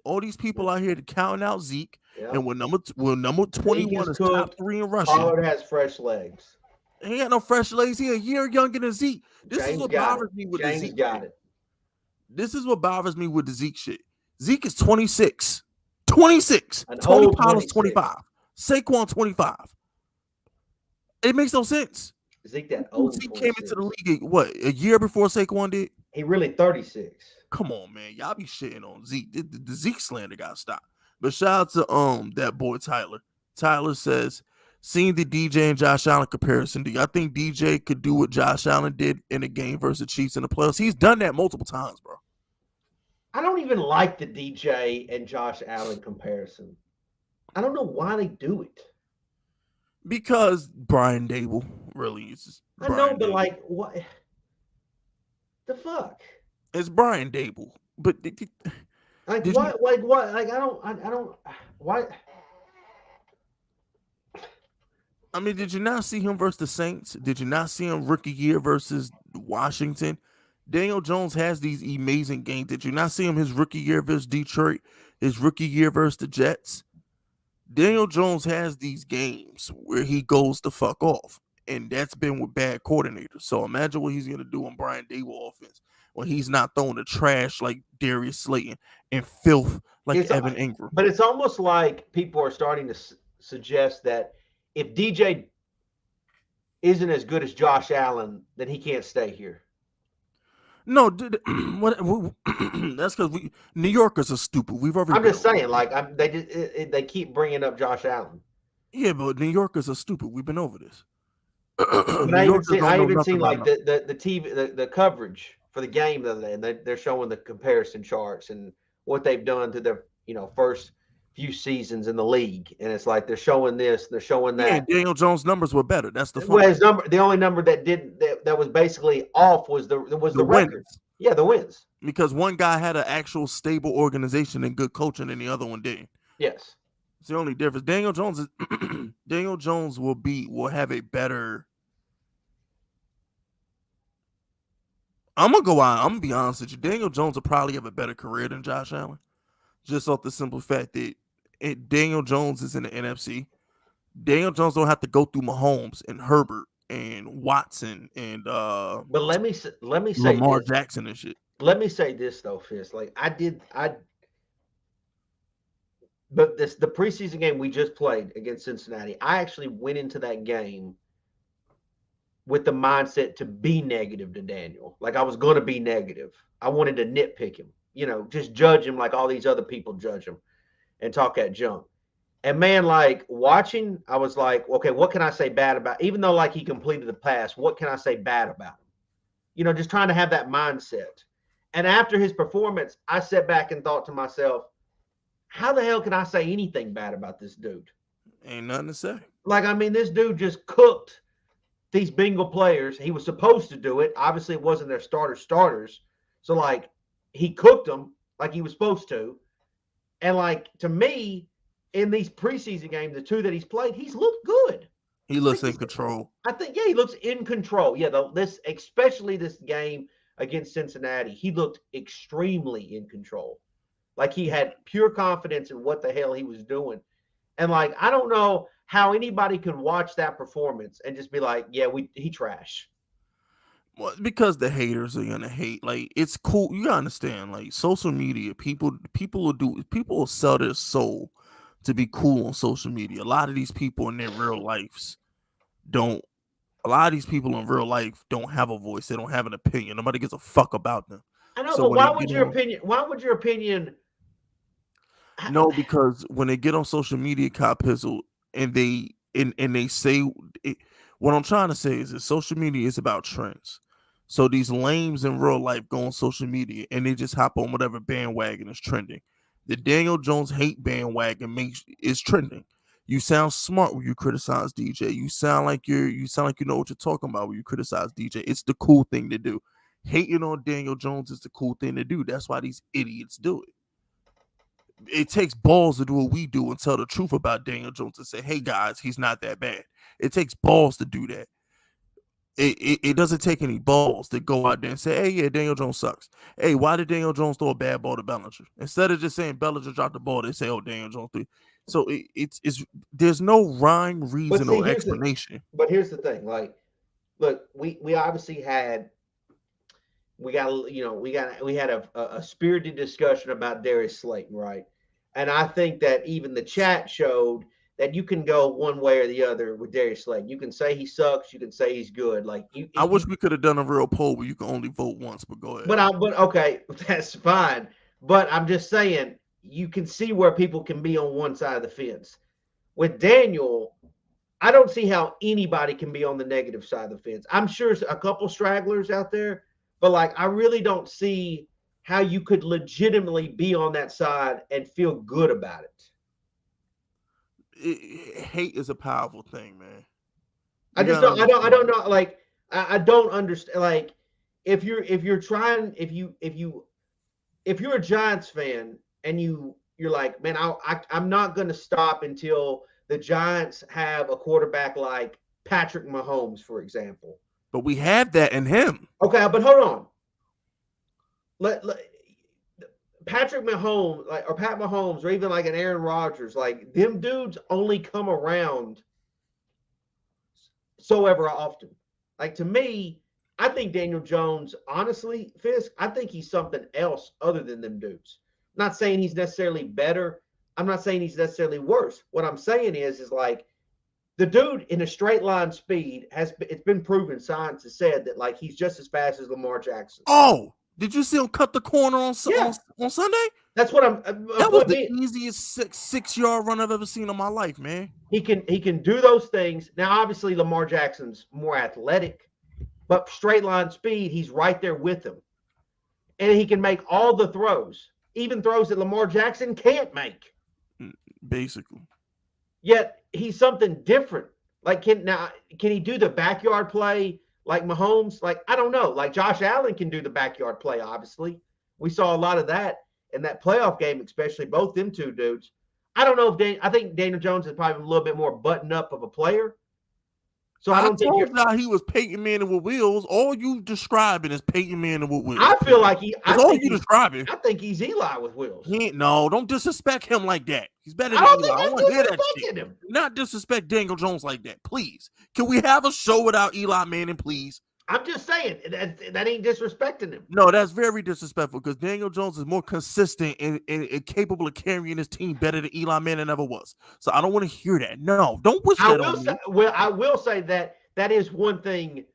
All these people out here to counting out Zeke, and we're number 21 is top 3 in rushing. Pollard has fresh legs. He ain't got no fresh legs. He a year younger than Zeke. This is what bothers me with the Zeke. This is what bothers me with the Zeke shit. Zeke is 26. 26. Tony Pollard's 25. Saquon 25. It makes no sense. Zeke that old. Zeke came into the league, what, a year before Saquon did? He really 36. Come on, man. Y'all be shitting on Zeke. The Zeke slander got stopped. But shout out to that boy Tyler. Tyler says, seeing the DJ and Josh Allen comparison, do y'all think DJ could do what Josh Allen did in a game versus the Chiefs in the playoffs? He's done that multiple times, bro. I don't even like the DJ and Josh Allen comparison. I don't know why they do it. Because Brian Dable really is just I know, Brian but Dable. like, what the fuck? It's Brian Dable. But Like did you? what? Like what? Like I don't. Why? I mean, did you not see him versus the Saints? Did you not see him rookie year versus Washington? Daniel Jones has these amazing games. Did you not see him his rookie year versus Detroit? His rookie year versus the Jets? Daniel Jones has these games where he goes the fuck off, and that's been with bad coordinators. So imagine what he's gonna do on Brian Dable offense when he's not throwing the trash like Darius Slayton and filth like It's Evan Ingram. but it's almost like people are starting to suggest that if DJ isn't as good as Josh Allen, then he can't stay here. No, that's because we New Yorkers are stupid. We've already I'm been just over saying, this. like they keep bringing up Josh Allen. Yeah, but New Yorkers are stupid. We've been over this. But New Yorkers don't I know even nothing seen about like nothing. the TV the coverage for the game the other day, and they're showing the comparison charts and what they've done to their first few seasons in the league, and it's like they're showing this, they're showing Yeah, that. Daniel Jones' numbers were better. That's the Well, funny his thing. number, the only number that didn't that was basically off was The the record. wins. Yeah, the wins. Because one guy had an actual stable organization and good coaching, and the other one didn't. Yes. It's the only difference. Daniel Jones is Daniel Jones will have a better. I'm gonna go out. I'm gonna be honest with you. Daniel Jones will probably have a better career than Josh Allen, just off the simple fact that Daniel Jones is in the NFC. Daniel Jones don't have to go through Mahomes and Herbert and Watson and But let me say Lamar this. Jackson and shit. Let me say this though, Fist. Like but the preseason game we just played against Cincinnati, I actually went into that game with the mindset to be negative to Daniel. Like I was going to be negative. I wanted to nitpick him, just judge him like all these other people judge him and talk that junk. And man, like watching, I was like, okay, what can I say bad about? Even though like he completed the pass, what can I say bad about him? Just trying to have that mindset. And after his performance, I sat back and thought to myself, how the hell can I say anything bad about this dude? Ain't nothing to say. Like, I mean, this dude just cooked these Bengal players. He was supposed to do it. Obviously, it wasn't their starters. So, like, he cooked them like he was supposed to. And, like, to me, in these preseason games, the two that he's played, he's looked good. He looks Like in control. I think, yeah, he looks in control. Yeah, especially this game against Cincinnati, he looked extremely in control. Like he had pure confidence in what the hell he was doing. And like, I don't know how anybody could watch that performance and just be like, yeah, he trash. Well, because the haters are gonna hate. Like it's cool. You gotta understand. Like social media, people will sell their soul to be cool on social media. A lot of these people in their real lives don't. A lot of these people in real life don't have a voice. They don't have an opinion. Nobody gives a fuck about them. I know, So but when they get on, why would your opinion no, because when they get on social media, cop pizzle, and they say it, what I'm trying to say is that social media is about trends. So these lames in real life go on social media and they just hop on whatever bandwagon is trending. The Daniel Jones hate bandwagon makes is trending. You sound smart when you criticize DJ. You sound like you know what you're talking about when you criticize DJ. It's the cool thing to do. Hating on Daniel Jones is the cool thing to do. That's why these idiots do it. It takes balls to do what we do and tell the truth about Daniel Jones and say, hey guys, he's not that bad. It takes balls to do that. It doesn't take any balls to go out there and say, hey, yeah, Daniel Jones sucks. Hey, why did Daniel Jones throw a bad ball to Bellinger? Instead of just saying Bellinger dropped the ball, they say, oh, Daniel Jones threw. So it's there's no rhyme, but reason, see or explanation. here's the thing. Like, look, we obviously had we had a spirited discussion about Darius Slayton, right? And I think that even the chat showed that you can go one way or the other with Darius Slayton. You can say he sucks, you can say he's good. Like I wish we could have done a real poll where you can only vote once, but go ahead. but okay, that's fine. But I'm just saying you can see where people can be on one side of the fence. With Daniel, I don't see how anybody can be on the negative side of the fence. I'm sure a couple stragglers out there, but like I really don't see how you could legitimately be on that side and feel good about it. Hate is a powerful thing, man. I just don't. I don't know. Like I don't understand. Like if you're trying, if you're a Giants fan and you're like, man, I'm not going to stop until the Giants have a quarterback like Patrick Mahomes, for example. But we have that in him. Okay, but hold on. Let Patrick Mahomes, like, or Pat Mahomes, or even like an Aaron Rodgers, like them dudes only come around so ever often. Like to me, I think Daniel Jones, honestly, Fisk, I think he's something else other than them dudes. I'm not saying he's necessarily better. I'm not saying he's necessarily worse. What I'm saying is like the dude in a straight line speed it's been proven, science has said that like he's just as fast as Lamar Jackson. Oh, did you see him cut the corner on Sunday? That's what I'm. That was the easiest six-yard run I've ever seen in my life, man. He can do those things. Now, obviously, Lamar Jackson's more athletic, but straight line speed, he's right there with him, and he can make all the throws, even throws that Lamar Jackson can't make. Basically. Yet he's something different. Like can he do the backyard play like Mahomes? Like I don't know. Like Josh Allen can do the backyard play. Obviously, we saw a lot of that in that playoff game, especially both them two dudes. I don't know if I think Daniel Jones is probably a little bit more button up of a player. So I don't think he was Peyton Manning with wheels. All you describing is Peyton Manning with wheels. I feel like all you describing. I think he's Eli with wheels. No, don't disrespect him like that. He's better than Eli. I want to hear that shit. Not disrespect Daniel Jones like that, please. Can we have a show without Eli Manning, please? I'm just saying that ain't disrespecting him. No, that's very disrespectful because Daniel Jones is more consistent and capable of carrying his team better than Eli Manning ever was. So I don't want to hear that. No, don't wish that on me. Well, I will say that is one thing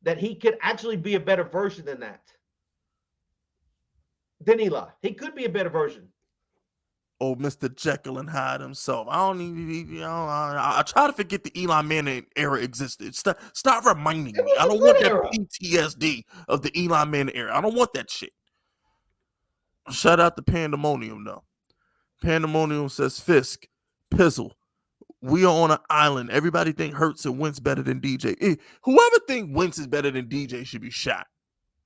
that he could actually be a better version than Eli. He could be a better version. Oh, Mr. Jekyll and Hyde himself. I try to forget the Eli Manning era existed. Stop reminding me. I don't want that PTSD of the Eli Manning era. I don't want that shit. Shout out to Pandemonium, though. Pandemonium says, Fisk, Pizzle, we are on an island. Everybody think Hurts and Wentz better than DJ. Whoever think Wentz is better than DJ should be shot.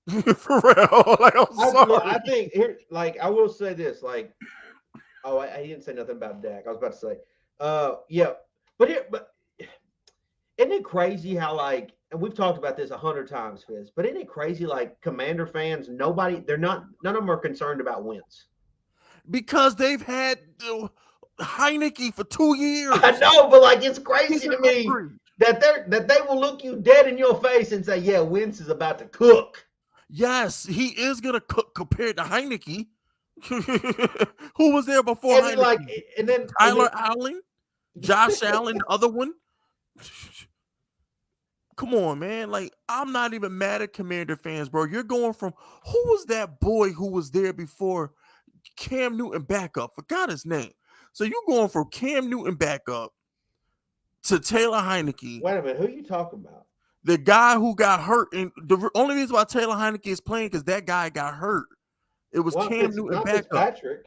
For real. Like, I'm sorry. I think here, like, I will say this, like, oh, I didn't say nothing about Dak. I was about to say, yeah, but isn't it crazy how, like, and we've talked about this 100 times, Fizz, but isn't it crazy, like, Commander fans, none of them are concerned about Wentz. Because they've had Heineke for 2 years. I know, but, like, it's crazy to me that they will look you dead in your face and say, yeah, Wentz is about to cook. Yes, he is going to cook compared to Heineke. Who was there before Heineke? And then Tyler Allen, Josh Allen, the other one. Come on, man. Like, I'm not even mad at Commander fans, bro. You're going from who was that boy who was there before Cam Newton backup? Forgot his name. So you're going from Cam Newton backup to Taylor Heineke. Wait a minute, who are you talking about? The guy who got hurt, and the only reason why Taylor Heineke is playing because that guy got hurt. It was Cam Newton backup. Fitzpatrick.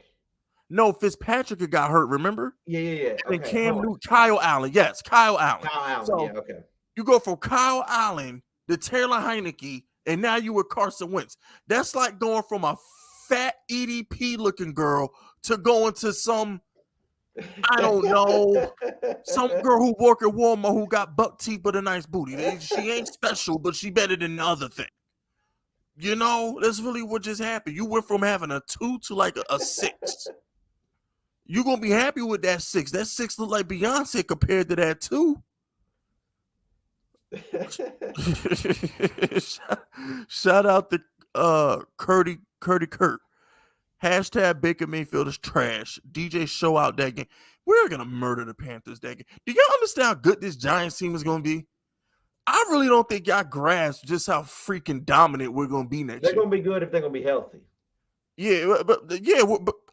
No, Fitzpatrick got hurt, remember? Yeah. And Cam Newton, Kyle Allen. Yes, Kyle Allen. So, yeah, okay. You go from Kyle Allen to Taylor Heineke, and now you with Carson Wentz. That's like going from a fat EDP looking girl to going to some, I don't know, some girl who work at Walmart who got buck teeth but a nice booty. She ain't special, but she better than the other thing. You know, that's really what just happened. You went from having a 2 to like a 6. You're going to be happy with that 6. That 6 look like Beyonce compared to that 2. Shout out to Curdy Kurt. Hashtag Baker Mayfield is trash. DJ show out that game. We're going to murder the Panthers that game. Do y'all understand how good this Giants team is going to be? I really don't think y'all grasp just how freaking dominant we're going to be next year. They're going to be good if they're going to be healthy. Yeah, but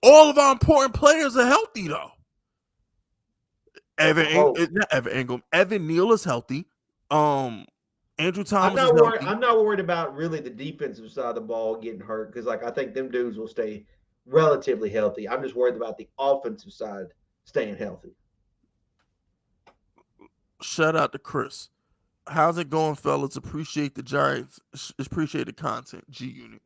all of our important players are healthy, though. Evan Neal is healthy. Andrew Thomas is healthy. I'm not worried about really the defensive side of the ball getting hurt because, like, I think them dudes will stay relatively healthy. I'm just worried about the offensive side staying healthy. Shout out to Chris. How's it going, fellas? Appreciate the Giants. Appreciate the content. G Unit.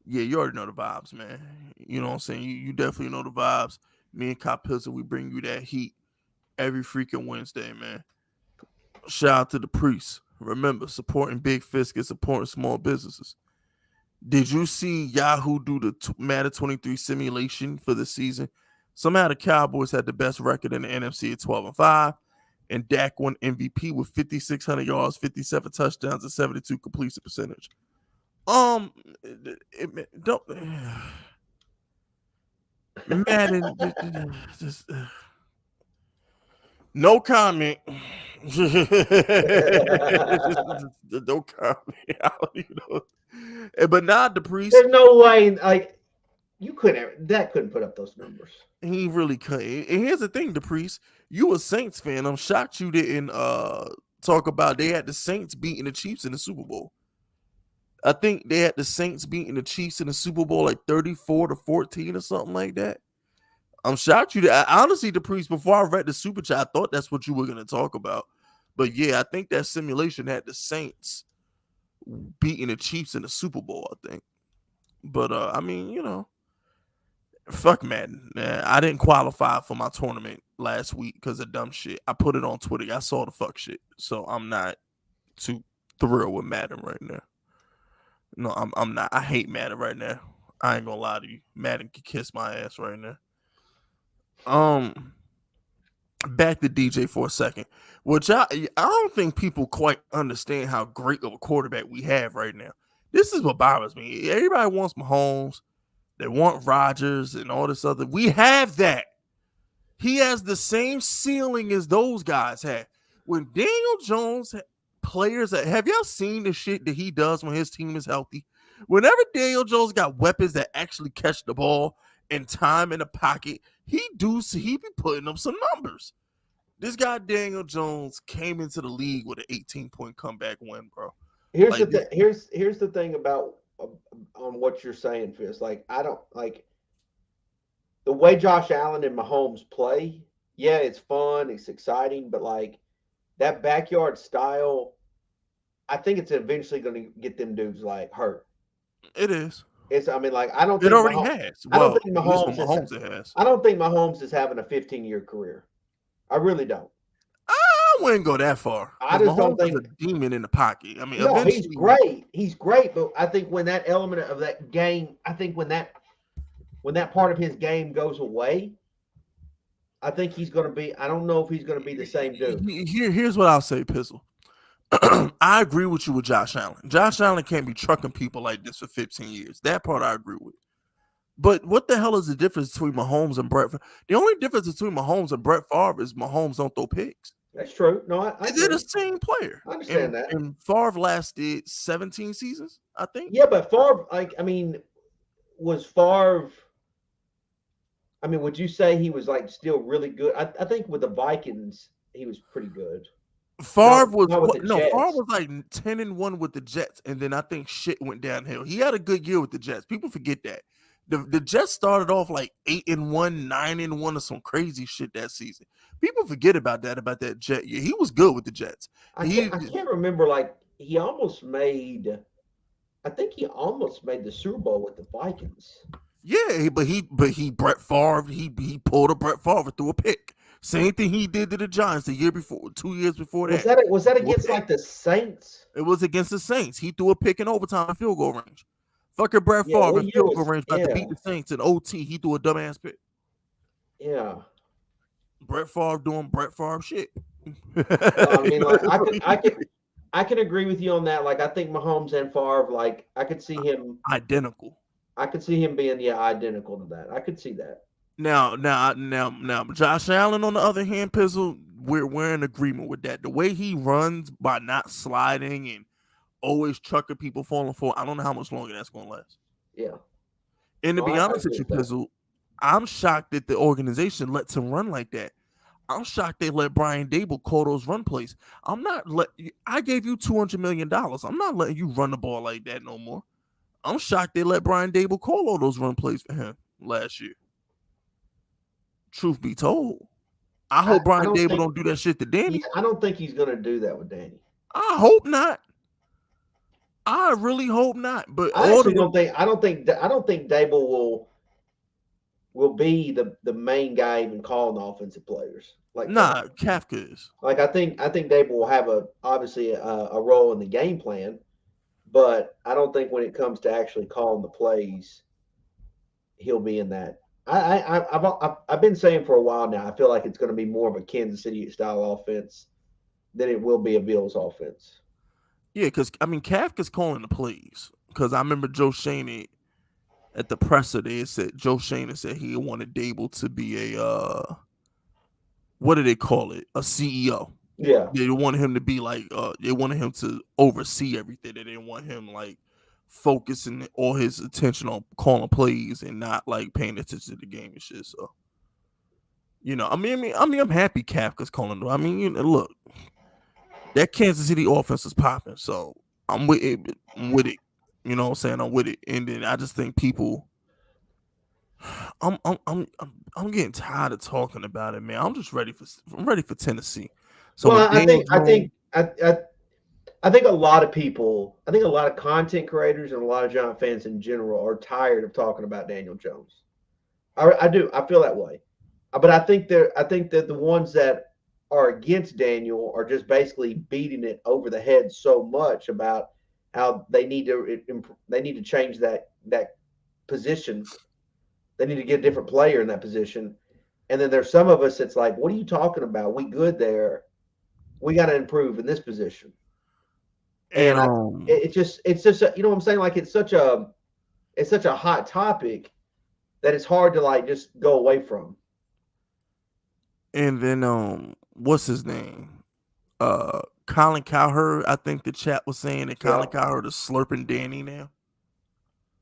Yeah, you already know the vibes, man. You know what I'm saying? You definitely know the vibes. Me and Cop Pizza, we bring you that heat every freaking Wednesday, man. Shout out to the priests. Remember, supporting Big Fisk is supporting small businesses. Did you see Yahoo do the Madden 23 simulation for the season? Somehow the Cowboys had the best record in the NFC at 12-5, and Dak won MVP with 5,600 yards, 57 touchdowns, and 72 completion percentage. Don't Madden. No comment. No comment. But not the priest. There's no way, like that couldn't put up those numbers. He really couldn't. And here's the thing, the priest. You a Saints fan. I'm shocked you didn't talk about they had the Saints beating the Chiefs in the Super Bowl. I think they had the Saints beating the Chiefs in the Super Bowl like 34-14 or something like that. I'm shocked you. Honestly, the priest, before I read the super chat, I thought that's what you were going to talk about. But yeah, I think that simulation had the Saints beating the Chiefs in the Super Bowl, I think. But I mean, you know, fuck Madden. I didn't qualify for my tournament last week because of dumb shit. I put it on Twitter. I saw the fuck shit. So I'm not too thrilled with Madden right now. No, I'm not. I hate Madden right now. I ain't gonna lie to you. Madden can kiss my ass right now. Back to DJ for a second, which I don't think people quite understand how great of a quarterback we have right now. This is what bothers me. Everybody wants Mahomes, they want Rodgers and all this other. We have that. He has the same ceiling as those guys had. When Daniel Jones players have y'all seen the shit that he does when his team is healthy? Whenever Daniel Jones got weapons that actually catch the ball and time in the pocket, he be putting up some numbers. This guy Daniel Jones came into the league with an 18-point comeback win, bro. Here's the thing about on what you're saying, Fizz. Like, I don't like the way Josh Allen and Mahomes play. Yeah, it's fun, it's exciting, but like that backyard style, I think it's eventually going to get them dudes like hurt. It is. I mean, like I don't. It already has. I don't think Mahomes has. I don't think Mahomes is having a 15-year career. I really don't. I wouldn't go that far. I just don't think a demon in the pocket. I mean, no, he's great. He's great, but I think when that element of that game, I think when that part of his game goes away, I think he's going to be. I don't know if he's going to be the same dude. Here's what I'll say, Pizzle. I agree with you with Josh Allen. Josh Allen can't be trucking people like this for 15 years. That part I agree with. But what the hell is the difference between Mahomes and Brett Favre? The only difference between Mahomes and Brett Favre is Mahomes don't throw picks. That's true. No, they're the same player. I understand that. And Favre lasted 17 seasons, I think. Yeah, but Favre, was Favre? I mean, would you say he was like still really good? I think with the Vikings, he was pretty good. Favre was like 10-1 with the Jets, and then I think shit went downhill. He had a good year with the Jets. People forget that. The Jets started off like 8-1, 9-1, or some crazy shit that season. People forget about that Jet year. He was good with the Jets. I can't remember. Like he almost made. I think he almost made the Super Bowl with the Vikings. Yeah, but Brett Favre he pulled a Brett Favre through a pick. Same thing he did to the Giants the year before, 2 years before that. Was that against like the Saints? It was against the Saints. He threw a pick in overtime field goal range. Fucking Brett Favre in field goal range about to beat the Saints in OT. He threw a dumbass pick. Yeah. Brett Favre doing Brett Favre shit. I mean, like I can agree with you on that. Like I think Mahomes and Favre, like I could see him identical. I could see him being identical to that. I could see that. Now, Josh Allen, on the other hand, Pizzle, we're in agreement with that. The way he runs by not sliding and always trucking people falling forward, I don't know how much longer that's going to last. Yeah. And to be honest with you, Pizzle, I'm shocked that the organization lets him run like that. I'm shocked they let Brian Dable call those run plays. I gave you $200 million. I'm not letting you run the ball like that no more. I'm shocked they let Brian Dable call all those run plays for him last year. Truth be told. I hope I Brian don't Dable think. don't do that shit to Yeah, Danny. I don't think he's gonna do that with Danny. I hope not. I really hope not. But I actually don't think. I don't think. I don't think Dable will be the main guy even calling the offensive players. Like Kafka is. like I think Dable will have obviously a role in the game plan, but I don't think when it comes to actually calling the plays, he'll be in that. I've been saying for a while now. I feel like it's going to be more of a Kansas City style offense than it will be a Bills offense. Yeah, because I mean Kafka's calling the plays. Because I remember Joe Schoen at the presser there said Joe Schoen said he wanted Dable to be a what do they call it? A CEO. Yeah. They wanted him to be like they wanted him to oversee everything. They didn't want him like focusing all his attention on calling plays and not like paying attention to the game and shit. So I'm happy Kafka's calling. I mean, look, that Kansas City offense is popping, so I'm with it. I'm with it. You know what I'm saying? I'm with it. And then I just think people I'm getting tired of talking about it, man. I'm ready for Tennessee. So when Well, Daniel Jones, I think a lot of people, I think a lot of content creators and a lot of Giant fans in general are tired of talking about Daniel Jones. I do. I feel that way. But I think that the ones that are against Daniel are just basically beating it over the head so much about how they need to change that position. They need to get a different player in that position. And then there's some of us that's like, what are you talking about? We good there. We got to improve in this position. and And it's just you know what I'm saying? Like it's such a hot topic that it's hard to like just go away from. and then what's his name? Colin Cowherd. I think the chat was saying that Yeah. Colin Cowherd is slurping Danny now.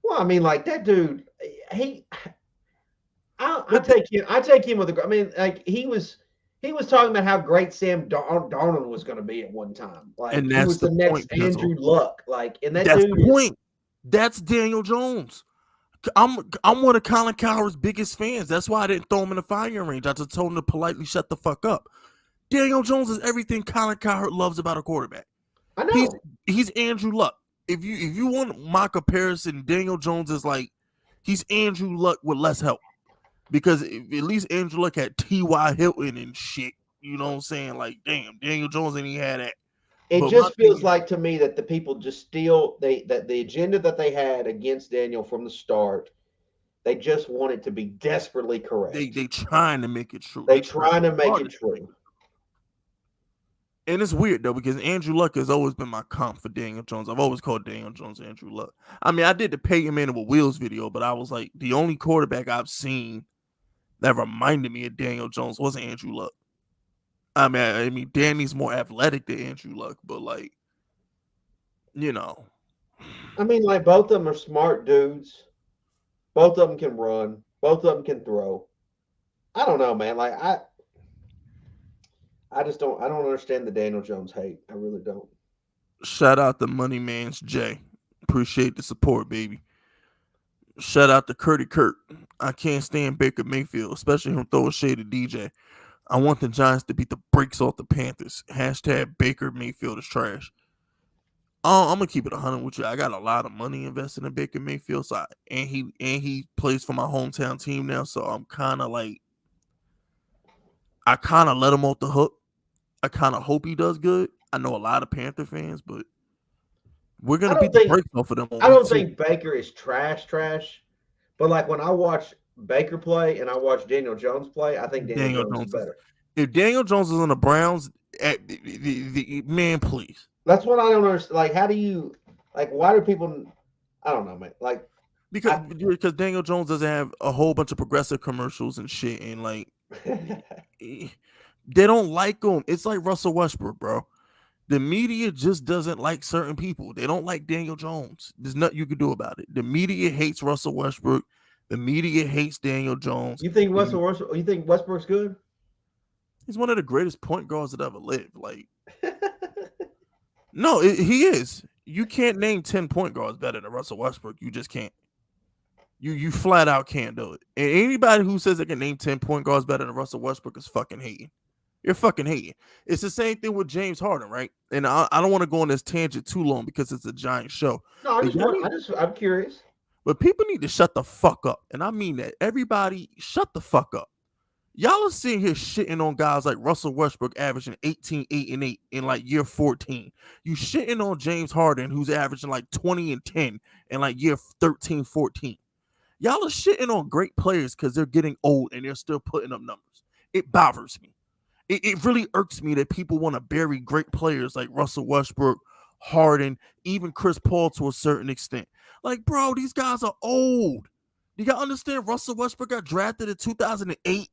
Well, I mean, like that dude, he, I take him with a. I mean, like he was talking about how great Sam Darnold was going to be at one time. Like And he that's was the the next point, Pizzle. Andrew Luck. Like, and that That's dude the is. point. That's Daniel Jones. I'm one of Colin Cowherd's biggest fans. That's why I didn't throw him in the firing range. I just told him to politely shut the fuck up. Daniel Jones is everything Colin Cowherd loves about a quarterback. I know. He's Andrew Luck. If you want my comparison, Daniel Jones is like he's Andrew Luck with less help. Because at least Andrew Luck had T.Y. Hilton and shit. You know what I'm saying? Like, damn, Daniel Jones ain't he had that. It But my just thing feels like to me that the people just still that the agenda that they had against Daniel from the start, they just want it to be desperately correct. they trying to make it true. They trying to make it true. And it's weird though because Andrew Luck has always been my comp for Daniel Jones. I've always called Daniel Jones Andrew Luck. I mean, I did the Peyton Manning with Wheels video, but I was like, the only quarterback I've seen that reminded me of Daniel Jones was Andrew Luck. I mean, Danny's more athletic than Andrew Luck, but like, you know. I mean, like both of them are smart dudes. Both of them can run. Both of them can throw. I don't know, man. Like I just don't. I don't understand the Daniel Jones hate. I really don't. Shout out to Money Man's Jay. Appreciate the support, baby. Shout out to Curdy Kurt. I can't stand Baker Mayfield, especially him throwing shade at DJ. I want the Giants to beat the brakes off the Panthers. Hashtag Baker Mayfield is trash. I'm gonna keep it 100 with you. I got a lot of money invested in Baker Mayfield, and he plays for my hometown team now. So I'm kind of like, I kind of let him off the hook. I kind of hope he does good. I know a lot of Panther fans, but we're gonna beat the brakes off of them. I don't think Baker is trash, but like when I watch Baker play and I watch Daniel Jones play, I think Daniel Jones is better. If Daniel Jones is on the Browns, man, please. That's what I don't understand. Like, how do you like? Why do people? I don't know, man. Like because Daniel Jones doesn't have a whole bunch of progressive commercials and shit, and like they don't like him. It's like Russell Westbrook, bro. The media just doesn't like certain people. They don't like Daniel Jones. There's nothing you can do about it. The media hates Russell Westbrook. The media hates Daniel Jones. You think You think Westbrook's good? He's one of the greatest point guards that ever lived. Like, no, he is. You can't name 10 point guards better than Russell Westbrook. You just can't. You flat out can't do it. And anybody who says they can name 10 point guards better than Russell Westbrook is fucking hating. You're fucking hating. It's the same thing with James Harden, right? And I don't want to go on this tangent too long because it's a giant show. No, But I'm curious. But people need to shut the fuck up. And I mean that. Everybody, shut the fuck up. Y'all are sitting here shitting on guys like Russell Westbrook averaging 18, 8, and 8 in like year 14. You shitting on James Harden, who's averaging like 20 and 10 in like year 13, 14. Y'all are shitting on great players because they're getting old and they're still putting up numbers. It bothers me. It really irks me that people want to bury great players like Russell Westbrook, Harden, even Chris Paul to a certain extent. Like, bro, these guys are old. You got to understand, Russell Westbrook got drafted in 2008.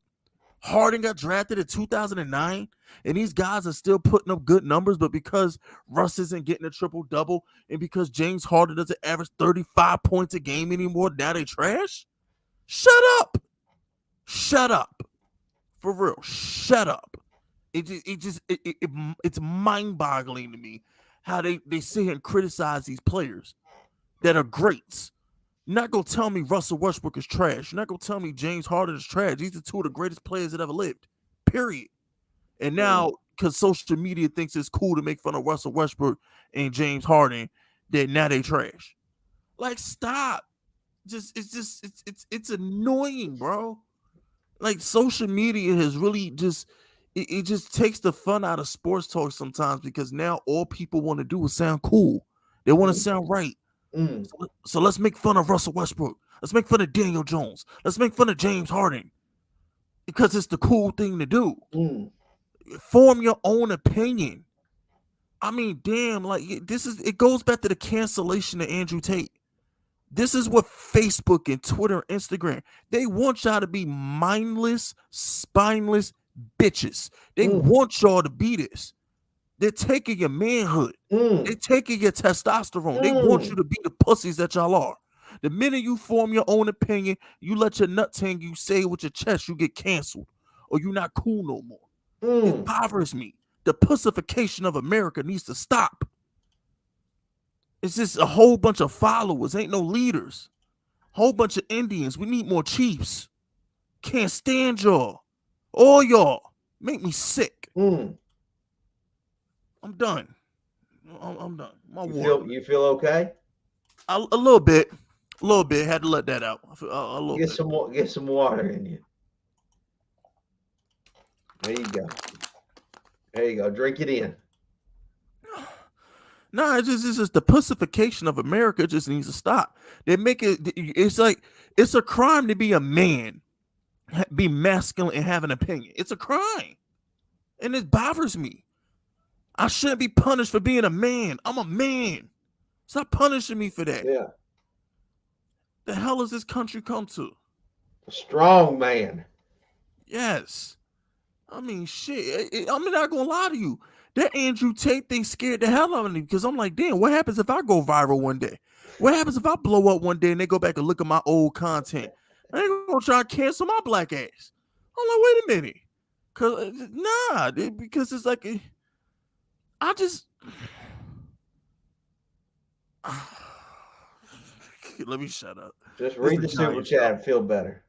Harden got drafted in 2009. And these guys are still putting up good numbers, but because Russ isn't getting a triple-double and because James Harden doesn't average 35 points a game anymore, now they trash? Shut up. Shut up. For real, shut up. It's mind-boggling to me how they sit here and criticize these players that are greats. You're not gonna tell me Russell Westbrook is trash. You're not gonna tell me James Harden is trash. These are two of the greatest players that ever lived. Period. And now, because social media thinks it's cool to make fun of Russell Westbrook and James Harden, that now they trash. Like, stop. It's annoying, bro. Like, social media has really just it just takes the fun out of sports talk sometimes because now all people want to do is sound cool. They want to sound right. So let's make fun of Russell Westbrook. Let's make fun of Daniel Jones. Let's make fun of James Harden because it's the cool thing to do. Form your own opinion. I mean, damn, like it goes back to the cancellation of Andrew Tate. This is what Facebook and Twitter and Instagram, they want y'all to be mindless, spineless bitches. They want y'all to be this. They're taking your manhood. They're taking your testosterone. They want you to be the pussies that y'all are. The minute you form your own opinion, you let your nuts hang, you say it with your chest, you get canceled. Or you're not cool no more. It bothers me. The pussification of America needs to stop. It's just a whole bunch of followers. Ain't no leaders. Whole bunch of Indians. We need more chiefs. Can't stand y'all. All y'all. Make me sick. I'm done. I'm done. You feel okay? A little bit. A little bit. Had to let that out. A little get bit. Get some water in you. There you go. There you go. Drink it in. No, it's just the pussification of America just needs to stop. They make it. It's like it's a crime to be a man, be masculine, and have an opinion. It's a crime, and it bothers me. I shouldn't be punished for being a man. I'm a man. Stop punishing me for that. Yeah. The hell has this country come to? A strong man. Yes. I mean, shit. I'm not gonna lie to you. That Andrew Tate thing scared the hell out of me because I'm like, damn, what happens if I go viral one day? What happens if I blow up one day and they go back and look at my old content? They ain't gonna try to cancel my black ass. I'm like, wait a minute. Because it's like, I just... Let me shut up. Just read the super chat and feel better.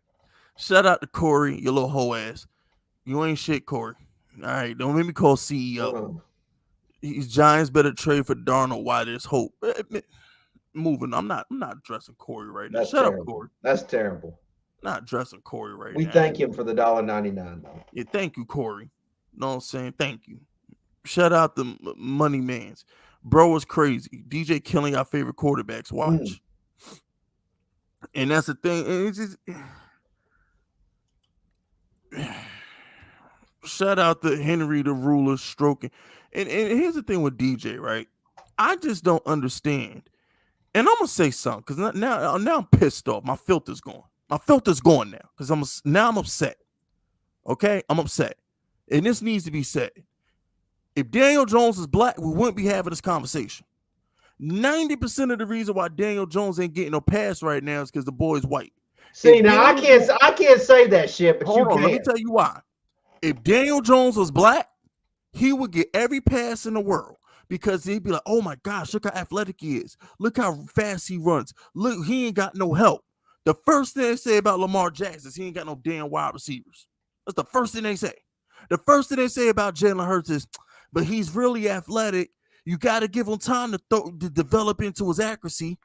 Shout out to Corey, your little hoe ass. You ain't shit, Corey. All right, don't make me call CEO. These Giants better trade for Darnold while there's hope. Moving. I'm not addressing Corey right now. Shut up, Corey. That's terrible. Not addressing Corey right now. We thank him for the $1.99 though. Yeah, thank you, Corey. Know what I'm saying? Thank you. Shout out the money mans. Bro is crazy. DJ killing our favorite quarterbacks. Watch. And that's the thing. It's just... Shout out to Henry the Ruler stroking. And here's the thing with DJ, right? I just don't understand. And I'm gonna say something because now I'm pissed off. My filter's gone. My filter's gone now because I'm upset. Okay, I'm upset, and this needs to be said. If Daniel Jones is black, we wouldn't be having this conversation. 90% of the reason why Daniel Jones ain't getting no pass right now is because the boy's white. See, now I can't say that shit, but you can. Let me tell you why. If Daniel Jones was black, he would get every pass in the world because he'd be like, oh my gosh, look how athletic he is. Look how fast he runs. Look, he ain't got no help. The first thing they say about Lamar Jackson is he ain't got no damn wide receivers. That's the first thing they say. The first thing they say about Jalen Hurts is, but he's really athletic. You got to give him time to develop into his accuracy.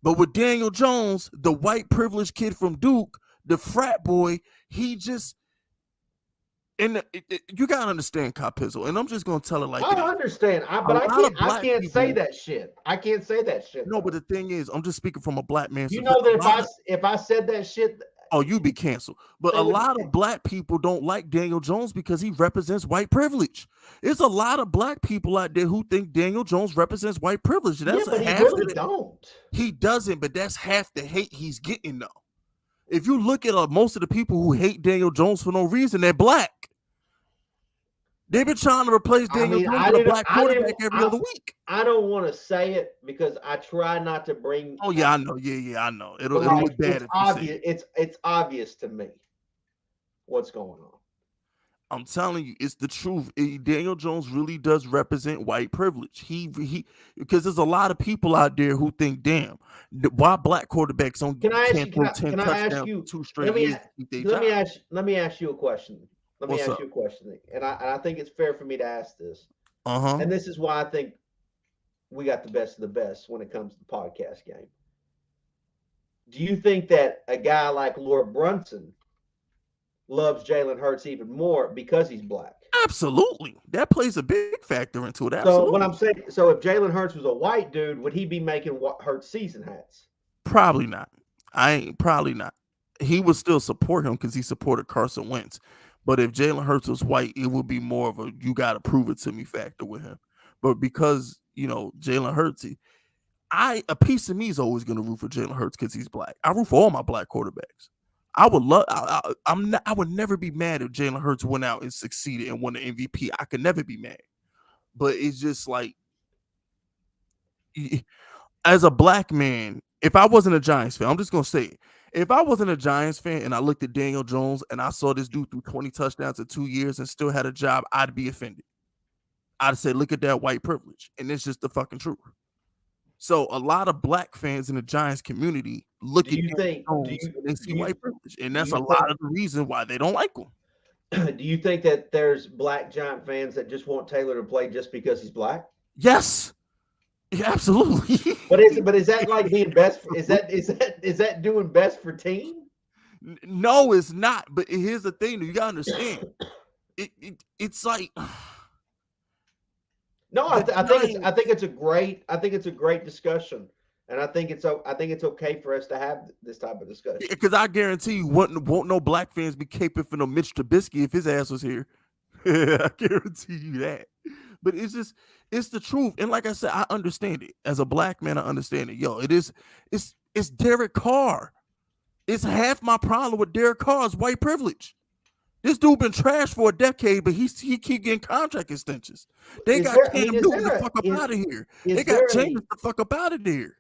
But with Daniel Jones, the white privileged kid from Duke, the frat boy, he just and you gotta understand, Capizzle, and I'm just gonna tell it like I understand, but I can't say that shit. I can't say that shit. No, but the thing is, I'm just speaking from a black man. You know that if I said that shit, oh, you'd be canceled. But a lot of black people don't like Daniel Jones because he represents white privilege. There's a lot of black people out there who think Daniel Jones represents white privilege. That's but he really don't. He doesn't, but that's half the hate he's getting though. If you look at most of the people who hate Daniel Jones for no reason, they're black. They've been trying to replace Daniel Jones with a black quarterback every other week. I don't want to say it because I try not to bring. Oh yeah, I know. Yeah, I know. It'll look bad. It's obvious. It's obvious to me what's going on. I'm telling you, it's the truth. Daniel Jones really does represent white privilege. He because there's a lot of people out there who think, damn, why black quarterbacks don't can I ask you 2 straight years? Let me ask you a question. And I think it's fair for me to ask this. And this is why I think we got the best of the best when it comes to the podcast game. Do you think that a guy like Lord Brunson loves Jalen Hurts even more because he's black? Absolutely. That plays a big factor into it. Absolutely. So what I'm saying, if Jalen Hurts was a white dude, would he be making Hurts season hats? Probably not. Probably not. He would still support him because he supported Carson Wentz. But if Jalen Hurts was white, it would be more of a you got to prove it to me factor with him. But because, Jalen Hurts, a piece of me is always going to root for Jalen Hurts because he's black. I root for all my black quarterbacks. I would never be mad if Jalen Hurts went out and succeeded and won the MVP. I could never be mad. But it's just like, as a black man, if I wasn't a Giants fan, I'm just going to say it. If I wasn't a Giants fan and I looked at Daniel Jones and I saw this dude threw 20 touchdowns in 2 years and still had a job, I'd be offended. I'd say, look at that white privilege. And it's just the fucking truth. So a lot of black fans in the Giants community look at Daniel Jones and they see white privilege. And that's a lot of the reason why they don't like him. Do you think that there's black Giant fans that just want Taylor to play just because he's black? Yes. Yeah, absolutely. But is that like being best? Is that doing best for team? No, it's not. But here's the thing: you gotta understand. It's like no. I think it's a great discussion, and I think it's okay for us to have this type of discussion. Because I guarantee you, won't no black fans be caping for no Mitch Trubisky if his ass was here. I guarantee you that. But it's the truth. And like I said, I understand it. As a black man, I understand it. It's Derek Carr. It's half my problem with Derek Carr's white privilege. This dude been trashed for a decade, but he keep getting contract extensions. They got Cam Newton the fuck up out of here. They got James the fuck up out of there.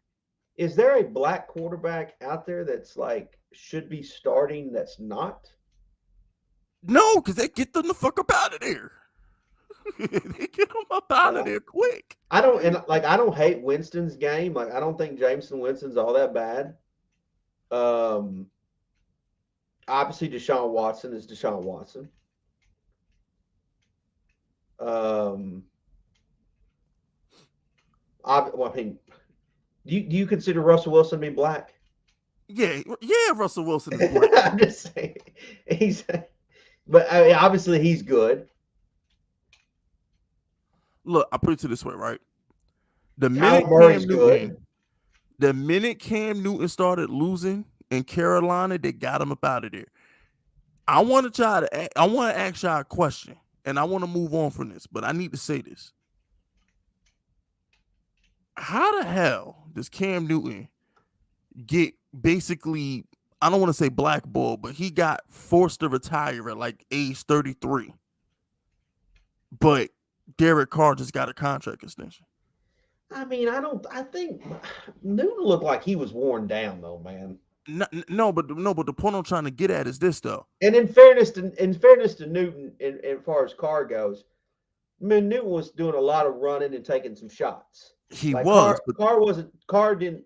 Is there a black quarterback out there that's like should be starting that's not? No, because they get them the fuck up out of there. They get them up out of there quick. I don't hate Winston's game. Like I don't think Jameson Winston's all that bad. Obviously Deshaun Watson is Deshaun Watson. Do you consider Russell Wilson to be black? Yeah, Russell Wilson is black. I'm just saying but obviously he's good. Look, I put it to this way, right? The minute Cam Newton started losing in Carolina, they got him up out of there. I want to ask y'all a question, and I want to move on from this, but I need to say this. How the hell does Cam Newton get basically, I don't want to say blackballed, but he got forced to retire at like age 33. But Derek Carr just got a contract extension. I mean, I think Newton looked like he was worn down though, man. No, but the point I'm trying to get at is this though. And in fairness to Newton, as far as Carr goes, I mean, Newton was doing a lot of running and taking some shots. He was. Carr didn't.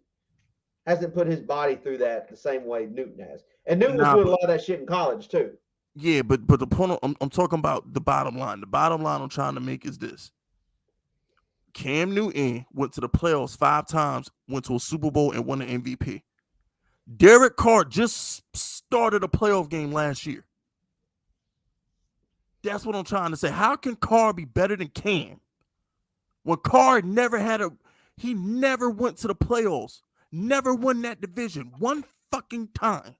hasn't put his body through that the same way Newton has. And Newton was Nah, doing a but lot of that shit in college too. yeah, but the point I'm talking about the bottom line. The bottom line I'm trying to make is this: Cam Newton went to the playoffs 5 times, went to a Super Bowl, and won an MVP. Derek Carr just started a playoff game last year. That's what I'm trying to say. How can Carr be better than Cam when Carr he never went to the playoffs, never won that division one fucking time,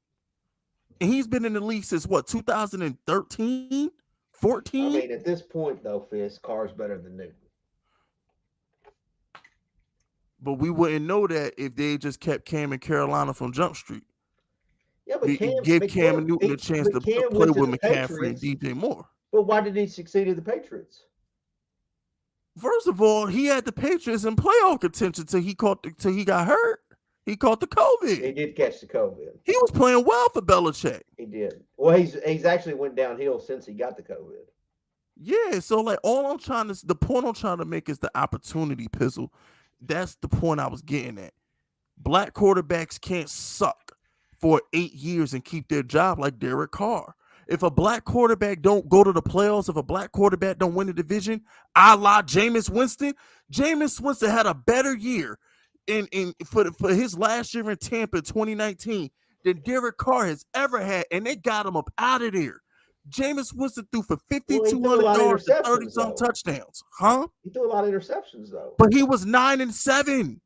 and he's been in the league since what 2013, 14. I mean, at this point though, Fist, Carr's better than Newton. But we wouldn't know that if they just kept Cam and Carolina from Jump Street. Yeah, but Give Cam and Newton a chance to play with McCaffrey and DJ Moore. But why did he succeed at the Patriots? First of all, he had the Patriots in playoff contention till he got hurt. He caught the COVID. He did catch the COVID. He was playing well for Belichick. He did. Well, he's actually went downhill since he got the COVID. Yeah, so like the point I'm trying to make is the opportunity, Pizzle. That's the point I was getting at. Black quarterbacks can't suck for 8 years and keep their job like Derek Carr. If a black quarterback don't go to the playoffs, if a black quarterback don't win the division, a la Jameis Winston had a better year for his last year in Tampa 2019 than Derek Carr has ever had, and they got him up out of there. Jameis Winston threw for 5,200 yards and 30-some touchdowns. Huh? He threw a lot of interceptions, though. But he was 9-7.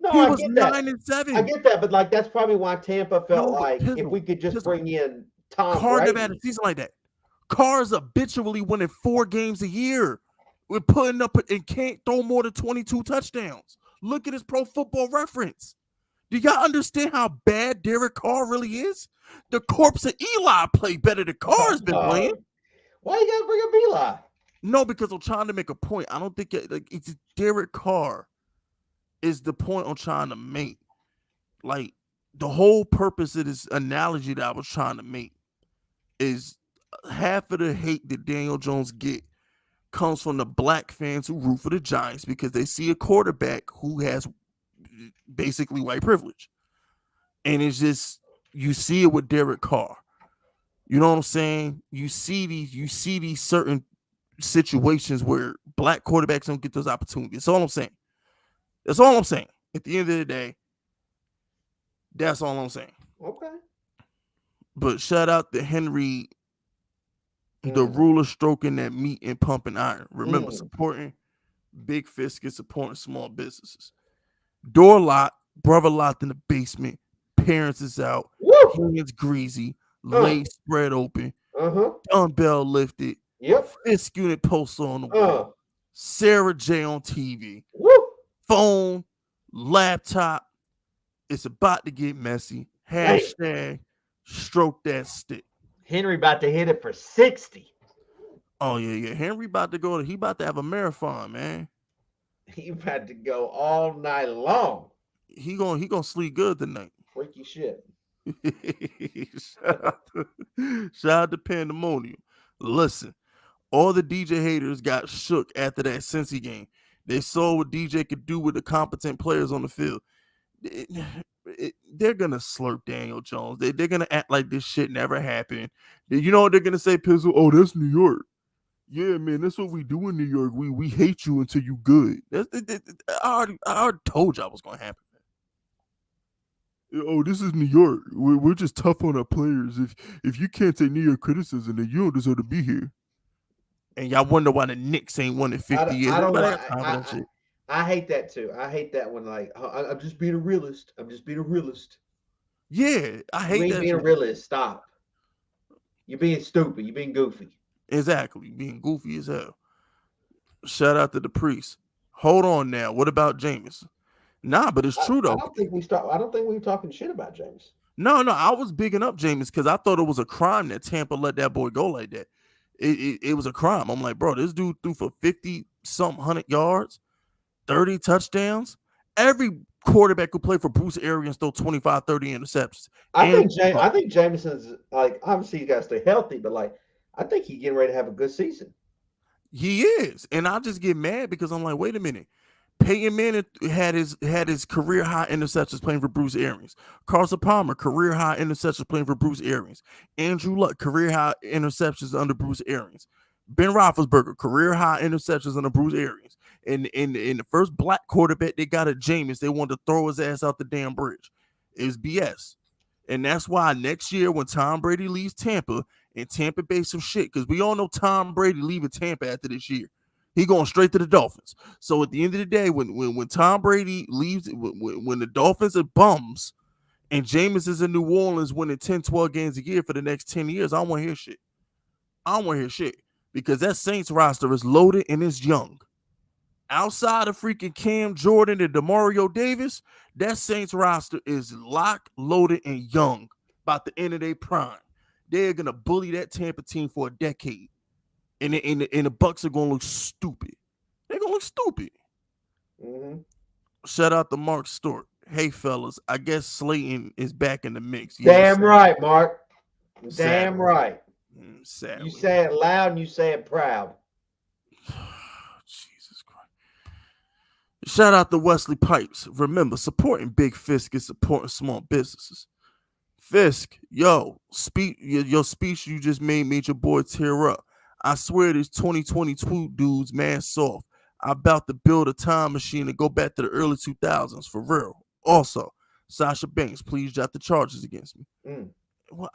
No, he I was get 9-7. I get that, but like that's probably why Tampa felt like if we could just bring in Tom Carr Brady. never had a season like that. Carr's habitually winning 4 games a year. We're putting up and can't throw more than 22 touchdowns. Look at his Pro Football Reference. Do y'all understand how bad Derek Carr really is? The corpse of Eli played better than Carr's been playing. Why you gotta bring up Eli? No, because I'm trying to make a point. I don't think it's Derek Carr is the point I'm trying to make. Like, the whole purpose of this analogy that I was trying to make is half of the hate that Daniel Jones get comes from the black fans who root for the Giants because they see a quarterback who has basically white privilege. And it's just, you see it with Derek Carr. You know what I'm saying? You see these certain situations where black quarterbacks don't get those opportunities. That's all I'm saying. That's all I'm saying. At the end of the day, that's all I'm saying. Okay. But shout out to Henry, the ruler stroking that meat and pumping iron. Remember, supporting big fiscus, supporting small businesses. Door locked, brother locked in the basement. Parents is out. Hands greasy. Legs spread open. Dumbbell lifted. Fisk unit poster on the wall. Sarah J on TV. Phone, laptop. It's about to get messy. Hashtag stroke that stick. Henry about to hit it for 60. Oh yeah. Henry about to have a marathon, man. He about to go all night long. He gonna sleep good tonight. Freaky shit. Shout out to Pandemonium. Listen, all the DJ haters got shook after that Cincy game. They saw what DJ could do with the competent players on the field. They're gonna slurp Daniel Jones. They're gonna act like this shit never happened. You know what they're gonna say, Pizzle? Oh, that's New York. Yeah, man, that's what we do in New York. We hate you until you good. I already told y'all what's gonna happen. Oh, this is New York. We're just tough on our players. If you can't take New York criticism, then you don't deserve to be here. And y'all wonder why the Knicks ain't won in 50 years. I hate that too. I hate that when like I'm just being a realist. Yeah, I hate that. Being a realist. Stop. You're being stupid. You're being goofy. Exactly, being goofy as hell. Shout out to the priest. Hold on now. What about Jameis? Nah, but it's true though. I don't think we were talking shit about Jameis. No, I was bigging up Jameis because I thought it was a crime that Tampa let that boy go like that. It was a crime. I'm like, bro, this dude threw for 50-something 100 yards, 30 touchdowns. Every quarterback who played for Bruce Arians throw 25, 30 interceptions. I think Jameson's like, obviously he's got to stay healthy, but like I think he's getting ready to have a good season. He is. And I just get mad because I'm like, wait a minute. Peyton Manning had his career high interceptions playing for Bruce Arians. Carson Palmer, career high interceptions playing for Bruce Arians. Andrew Luck, career high interceptions under Bruce Arians. Ben Roethlisberger, career high interceptions under Bruce Arians. And in the first black quarterback they got at Jameis, they wanted to throw his ass out the damn bridge. It was BS. And that's why next year when Tom Brady leaves Tampa and Tampa Bay some shit, because we all know Tom Brady leaving Tampa after this year. He going straight to the Dolphins. So at the end of the day, when Tom Brady leaves, when the Dolphins are bums and Jameis is in New Orleans winning 10, 12 games a year for the next 10 years, I don't want to hear shit. I don't want to hear shit because that Saints roster is loaded and it's young. Outside of freaking Cam Jordan and DeMario Davis, that Saints roster is locked, loaded, and young. About the end of their prime, they're gonna bully that Tampa team for a decade. And the Bucks are gonna look stupid. They're gonna look stupid. Mm-hmm. Shout out to Mark Stewart. Hey fellas, I guess Slayton is back in the mix. Damn right, Mark. Damn right. Sadly. You say it loud and you say it proud. Jesus Christ. Shout out to Wesley Pipes. Remember, supporting Big Fisk is supporting small businesses. Fisk, yo, your speech you just made your boy tear up. I swear this 2022 dude's man soft. I'm about to build a time machine and go back to the early 2000s for real. Also, Sasha Banks, please drop the charges against me. Well,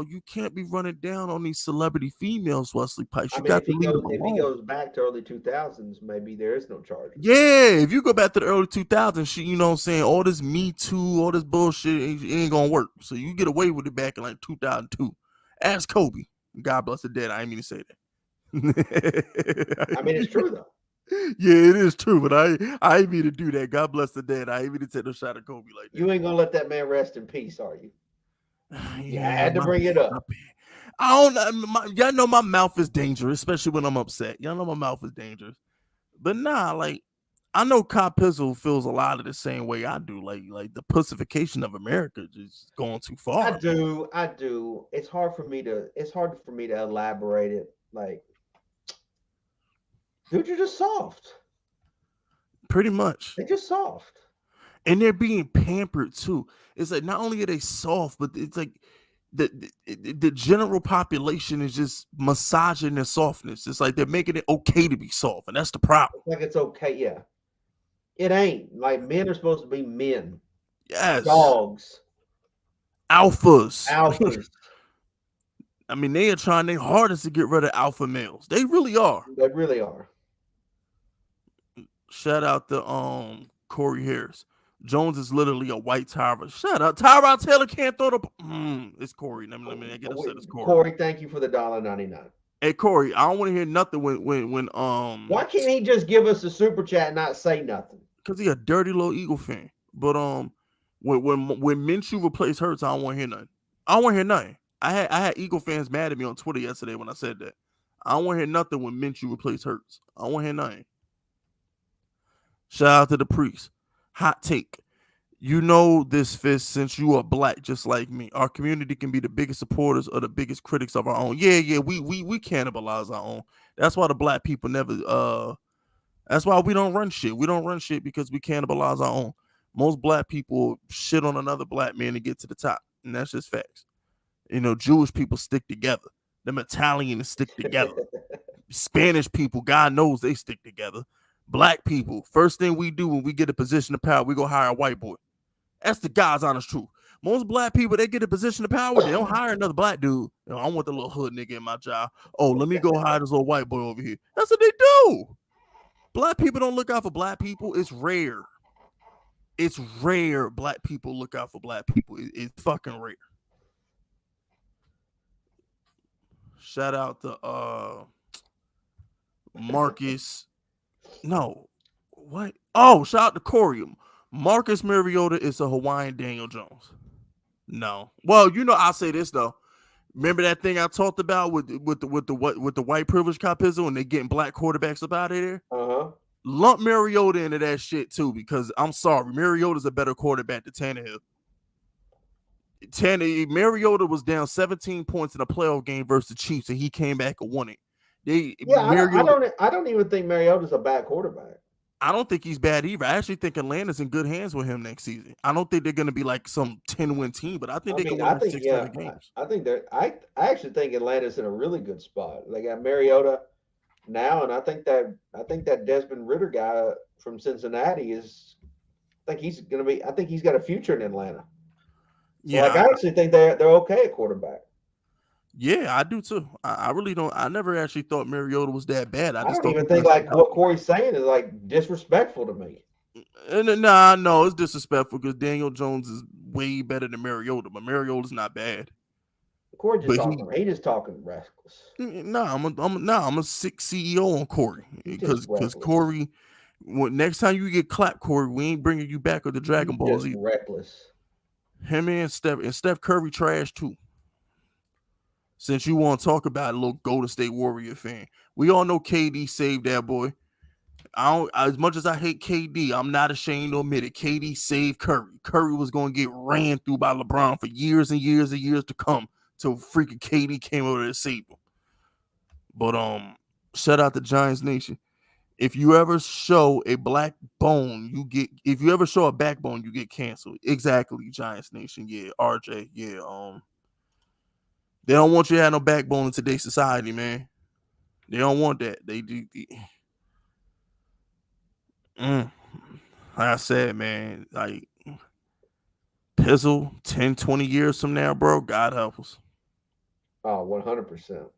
you can't be running down on these celebrity females, Wesley Pipes. You got to leave them alone. If he goes back to early 2000s, maybe there is no charge. Yeah, if you go back to the early 2000s, shit, you know what I'm saying? All this Me Too, all this bullshit ain't going to work. So you get away with it back in like 2002. Ask Kobe. God bless the dead. I ain't mean to say that. I mean, it's true, though. Yeah, it is true, but I ain't mean to do that. God bless the dead. I ain't mean to take no shot at Kobe like that. You ain't going to let that man rest in peace, are you? Yeah, I had to bring it up. I don't. Y'all know my mouth is dangerous, especially when I'm upset. Y'all know my mouth is dangerous. But nah, like I know Kyle Pizzle feels a lot of the same way I do. Like the pussification of America is going too far. I do. It's hard for me to elaborate it. Like, dude, you're just soft. Pretty much. They're just soft. And they're being pampered too. It's like not only are they soft, but it's like the general population is just massaging their softness. It's like they're making it okay to be soft, and that's the problem. It's like it's okay, yeah. It ain't. Like men are supposed to be men. Yes. Dogs. Alphas. I mean, they are trying their hardest to get rid of alpha males. They really are. They really are. Shout out to Corey Harris. Jones is literally a white Tyrod. Shut up. Tyrod Taylor can't throw the... It's Corey. Let me get upset. It's Corey. Corey, thank you for the $1.99. Hey, Corey, I don't want to hear nothing when Why can't he just give us a super chat and not say nothing? Because he a dirty little Eagle fan. But when Minshew replaced Hurts, I don't want to hear nothing. I don't want to hear nothing. I had Eagle fans mad at me on Twitter yesterday when I said that. I don't want to hear nothing when Minshew replaced Hurts. I don't want to hear nothing. Shout out to the priest. Hot take. You know this, Fist, since you are black just like me. Our community can be the biggest supporters or the biggest critics of our own. Yeah, we cannibalize our own. That's why the black people never that's why we don't run shit. We don't run shit because we cannibalize our own. Most black people shit on another black man to get to the top. And that's just facts. You know, Jewish people stick together. Them Italians stick together. Spanish people, God knows they stick together. Black people, first thing we do when we get a position of power, we go hire a white boy. That's the God's honest truth. Most black people, they get a position of power, they don't hire another black dude. You know, I want the little hood nigga in my job. Oh, let me go hire this little white boy over here. That's what they do. Black people don't look out for black people. It's rare. It's rare black people look out for black people. It's fucking rare. Shout out to Marcus. No. What? Oh, shout out to Corey. Marcus Mariota is a Hawaiian Daniel Jones. No. Well, you know, I'll say this though. Remember that thing I talked about with the white privilege Capizzle and they getting black quarterbacks up out of there? Uh-huh. Lump Mariota into that shit too, because I'm sorry, Mariota's a better quarterback than Tannehill. Mariota was down 17 points in a playoff game versus the Chiefs, and he came back and won it. I don't even think Mariota's a bad quarterback. I don't think he's bad either. I actually think Atlanta's in good hands with him next season. I don't think they're going to be like some 10-win team, but I think I they can mean, win I like think 6, 7 games. I think they're. I actually think Atlanta's in a really good spot. They got Mariota now, and I think that Desmond Ritter guy from Cincinnati is. I think he's going to be. I think he's got a future in Atlanta. So, like, Yeah, I actually think they're okay at quarterback. yeah, I do too. I really don't. I never actually thought Mariota was that bad. I I just don't thought even because think like what Corey's saying is like disrespectful to me. nah, no, it's disrespectful because Daniel Jones is way better than Mariota, but Mariota's not bad. Corey just But talking. He just talking reckless. nah, I'm a sick CEO on Corey He's just because reckless. Corey. Next time you get clapped, Corey, we ain't bringing you back with the He's Dragon Balls just either. reckless. Him and Steph Curry trash too. Since you want to talk about a little Golden State Warrior fan, we all know KD saved that boy. I don't, as much as I hate KD, I'm not ashamed to admit it. KD saved Curry. Curry was going to get ran through by LeBron for years and years and years to come till freaking KD came over to save him. But shout out to Giants Nation. If you ever show a black bone, you get. If you ever show a backbone, you get canceled. Exactly, Giants Nation. Yeah, RJ. Yeah. They don't want you to have no backbone in today's society, man. They don't want that. They do. Like I said, man, like Pizzle 10, 20 years from now, bro, God help us. Oh, 100%.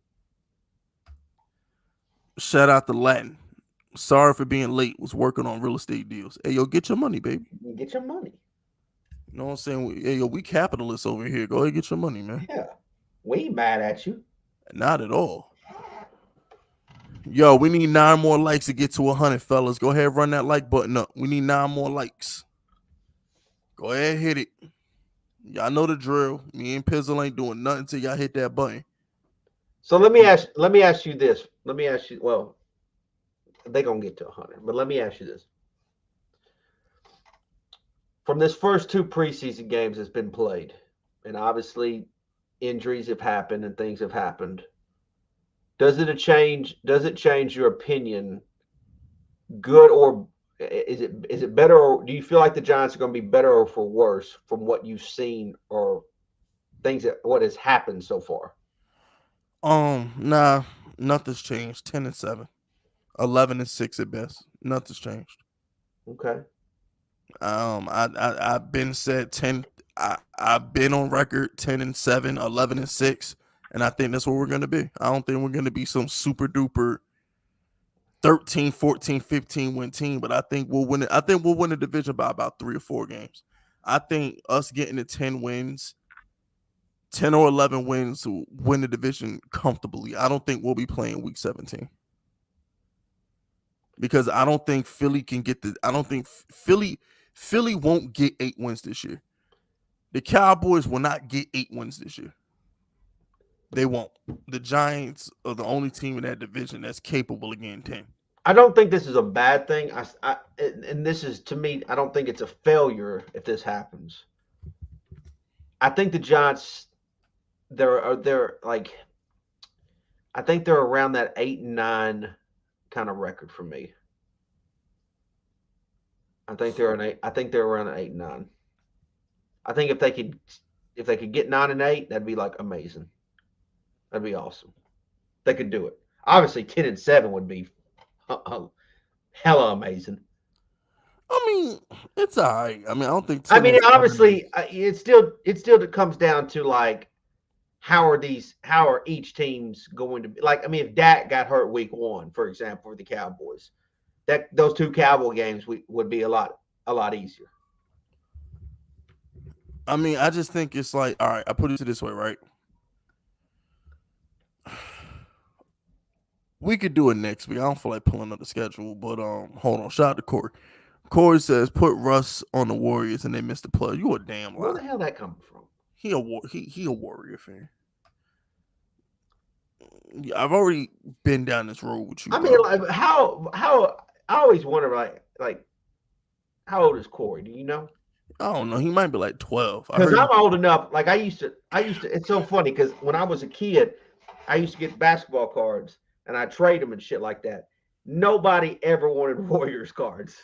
Shout out to Latin. Sorry for being late. Was working on real estate deals. Hey, yo, get your money, baby. Get your money. You know what I'm saying? Hey, yo, we capitalists over here. Go ahead, get your money, man. Yeah. We ain't mad at you. Not at all. Yo, we need 9 more likes to get to 100, fellas. Go ahead, run that like button up. We need 9 more likes. Go ahead, hit it. Y'all know the drill. Me and Pizzle ain't doing nothing till y'all hit that button. So let me ask you this. Let me ask you. Well, they're gonna get to 100, but let me ask you this. From this first 2 preseason games that's been played, and obviously injuries have happened and things have happened. Does it change your opinion, good or is it better, or do you feel like the Giants are going to be better or for worse from what you've seen or things that what has happened so far? Nah, nothing's changed. 10-7, 11-6 at best. Nothing's changed. Okay. I've been said 10. I've been on record 10-7, 11-6, and I think that's what we're gonna be. I don't think we're gonna be some super duper 13, 14, 15 win team, but I think we'll win it. I think we'll win the division by about 3 or 4 games. I think us getting to 10 wins, 10 or 11 wins to win the division comfortably. I don't think we'll be playing week 17. Because I don't think Philly can get the. I don't think Philly won't get 8 wins this year. The Cowboys will not get 8 wins this year. They won't. The Giants are the only team in that division that's capable of getting 10. I don't think this is a bad thing. And this is, to me, I don't think it's a failure if this happens. I think the Giants, they're like, I think they're around that 8-9 kind of record for me. I think they're around 8-9. I think if they could get 9-8, that'd be like amazing. That'd be awesome. They could do it. Obviously, 10-7 would be hella amazing. I mean, it's all right. I mean, I don't think. I mean, obviously, it still comes down to like how are each teams going to be? Like, I mean, if Dak got hurt week 1, for example, for the Cowboys, those 2 Cowboy games would be a lot easier. I mean, I just think it's like, all right, I put it this way, right? We could do it next week. I don't feel like pulling up the schedule, but hold on. Shout out to Corey. Corey says put Russ on the Warriors and they missed the play. You a damn lie. Where the hell that coming from? He a Warrior fan. I've already been down this road with you. I mean, like how I always wonder like how old is Corey? Do you know? I don't know. He might be like 12. Because I'm old enough. Like I used to. It's so funny because when I was a kid, I used to get basketball cards and I trade them and shit like that. Nobody ever wanted Warriors cards.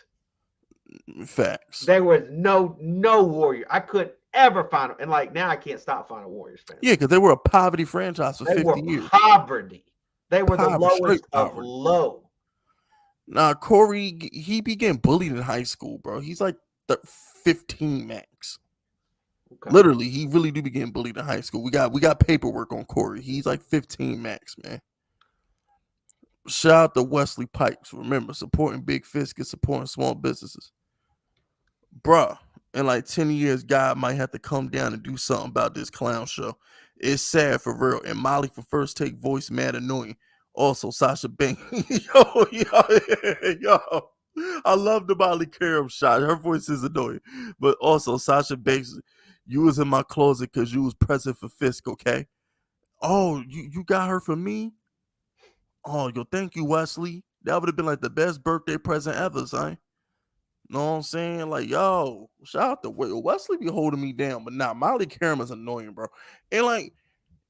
Facts. There was no Warrior. I couldn't ever find them. And like now I can't stop finding Warriors fans. Yeah, because they were a poverty franchise for They 50 were years. poverty. They were the Poverty, straight lowest of poverty. low. Nah, Corey, he be getting bullied in high school, bro. He's like 15 max. Okay. Literally, he really do be getting bullied in high school. We got paperwork on Corey. He's like 15 max, man. Shout out to Wesley Pikes. Remember, supporting big fish is supporting small businesses. Bruh, in like 10 years, God might have to come down and do something about this clown show. It's sad for real. And Molly for first take voice mad annoying. Also, Sasha Banks. yo. I love the Molly Karam shot. Her voice is annoying. But also, Sasha Banks, you was in my closet because you was present for Fisk, okay? Oh, you got her for me? Oh, yo, thank you, Wesley. That would have been like the best birthday present ever, son. Know what I'm saying? Like, yo, shout out to Wesley be holding me down, but nah, Molly Karam is annoying, bro. And like,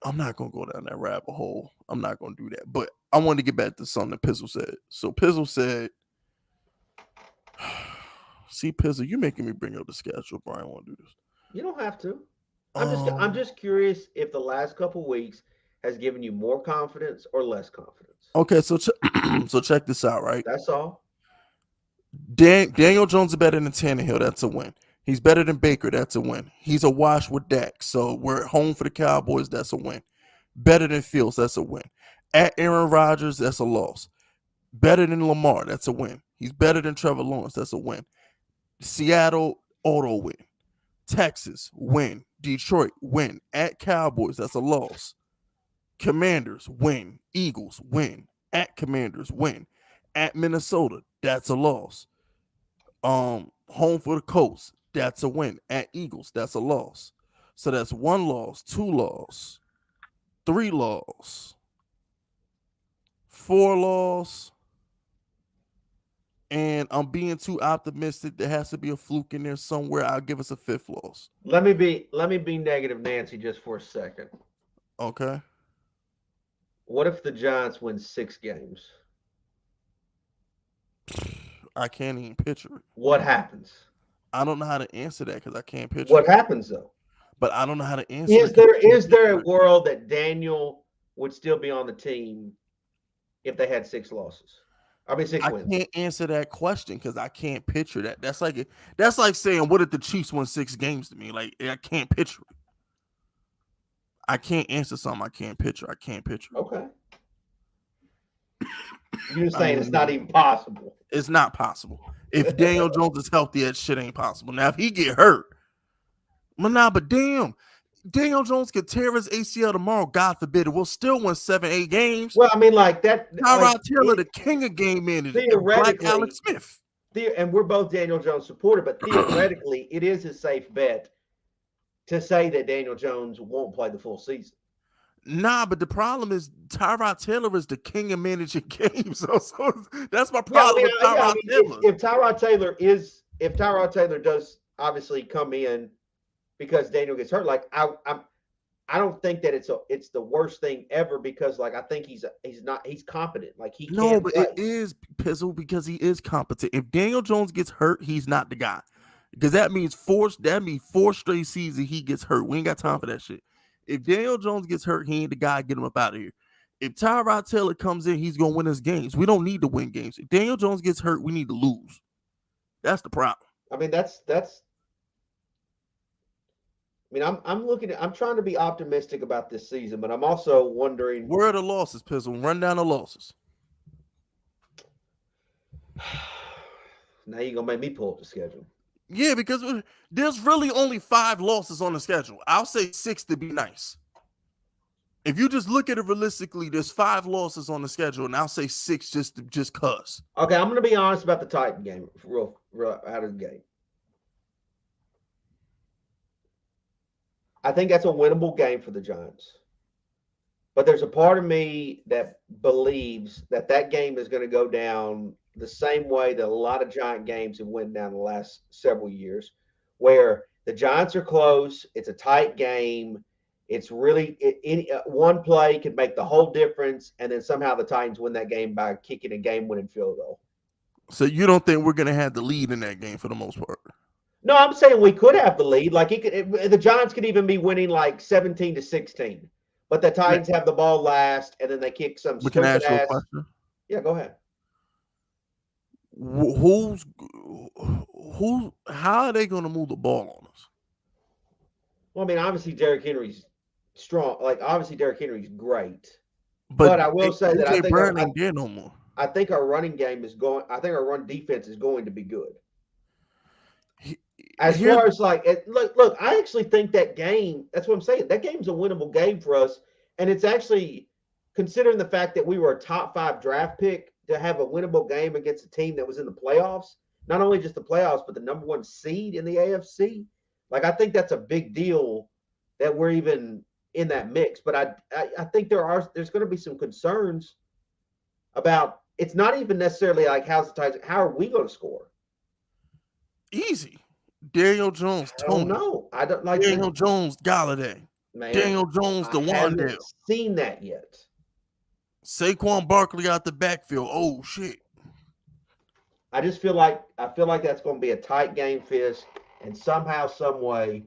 I'm not gonna go down that rabbit hole. I'm not gonna do that. But I wanted to get back to something that Pizzle said. So Pizzle said, see, Pizzle, you making me bring up the schedule, bro. I don't want to do this. You don't have to. I'm just curious if the last couple weeks has given you more confidence or less confidence. Okay, so so check this out, right? That's all. Daniel Jones is better than Tannehill. That's a win. He's better than Baker. That's a win. He's a wash with Dak. So we're at home for the Cowboys. That's a win. Better than Fields. That's a win. At Aaron Rodgers. That's a loss. Better than Lamar. That's a win. He's better than Trevor Lawrence. That's a win. Seattle, auto win. Texas, win. Detroit, win. At Cowboys. That's a loss. Commanders, win. Eagles, win. At Commanders, win. At Minnesota, that's a loss. Home for the Colts, that's a win. At Eagles, that's a loss. So that's 1 loss, 2 loss, 3 loss, 4 loss. And I'm being too optimistic. There has to be a fluke in there somewhere. I'll give us a 5th loss. Let me be negative Nancy just for a second. Okay. What if the Giants win 6 games? I can't even picture it. What happens? I don't know how to answer that because I can't picture What it. happens though? But I don't know how to answer Is there a world that Daniel would still be on the team if they had 6 losses? I mean 6 wins. I can't answer that question because I can't picture that. That's like saying, what if the Chiefs won 6 games to me? Like, I can't picture it. I can't answer something I can't picture. I can't picture it. Okay. You're saying it's not even possible. It's not possible. If Daniel Jones is healthy, that shit ain't possible. Now, if he get hurt, but damn, Daniel Jones could tear his ACL tomorrow, God forbid, we'll still win 7, 8 games. Well, I mean, like that. Tyrod Taylor, the king of game managers, like Alex Smith. And we're both Daniel Jones supporter, but theoretically, it is a safe bet to say that Daniel Jones won't play the full season. Nah, but the problem is Tyrod Taylor is the king of managing games. So that's my problem with Tyrod Taylor. If Tyrod Taylor does obviously come in because Daniel gets hurt, like I don't think that it's the worst thing ever because like I think he's competent. Like he no, but it is Pizzle because he is competent. If Daniel Jones gets hurt, he's not the guy. Because that means 4 straight seasons he gets hurt. We ain't got time for that shit. If Daniel Jones gets hurt, he ain't the guy. Get him up out of here. If Tyrod Taylor comes in, he's gonna win us games. We don't need to win games. If Daniel Jones gets hurt, we need to lose. That's the problem. I mean, that's. I mean, I'm trying to be optimistic about this season, but I'm also wondering where are the losses, Pizzle? Run down the losses. Now you're gonna make me pull up the schedule. Yeah, because there's really only 5 losses on the schedule. I'll say 6 to be nice. If you just look at it realistically, there's 5 losses on the schedule, and I'll say 6 just cuz. Okay, I'm going to be honest about the Titan game, real out of the gate. I think that's a winnable game for the Giants. But there's a part of me that believes that game is going to go down the same way that a lot of Giant games have went down the last several years, where the Giants are close, it's a tight game, It's really one play can make the whole difference, and then somehow the Titans win that game by kicking a game-winning field goal. So you don't think we're gonna have the lead in that game for the most part? No, I'm saying we could have the lead. Like the Giants could even be winning like 17-16, but the Titans have the ball last, and then they kick some We can stupid ask you a ass. question. Yeah, go ahead. Who's how are they gonna move the ball on us? Well, I mean, obviously Derrick Henry's strong. Like obviously Derrick Henry's great, But but I will say that AJ Brown ain't there no more. I think our running game is going. I think our run defense is going to be good. As far as like, look, I actually think that game. That's what I'm saying. That game's a winnable game for us, and it's actually considering the fact that we were a top 5 draft pick to have a winnable game against a team that was in the playoffs. Not only just the playoffs, but the number 1 seed in the AFC. Like I think that's a big deal that we're even in that mix. But I think there's going to be some concerns about. It's not even necessarily like how are we going to score? Easy. Daniel Jones, Tony. No, I don't like Daniel Jones, Galladay. Man, Daniel Jones, the Wandale. Seen that yet? Saquon Barkley out the backfield. Oh shit! I just feel like that's going to be a tight game, Fisk, and somehow, some way,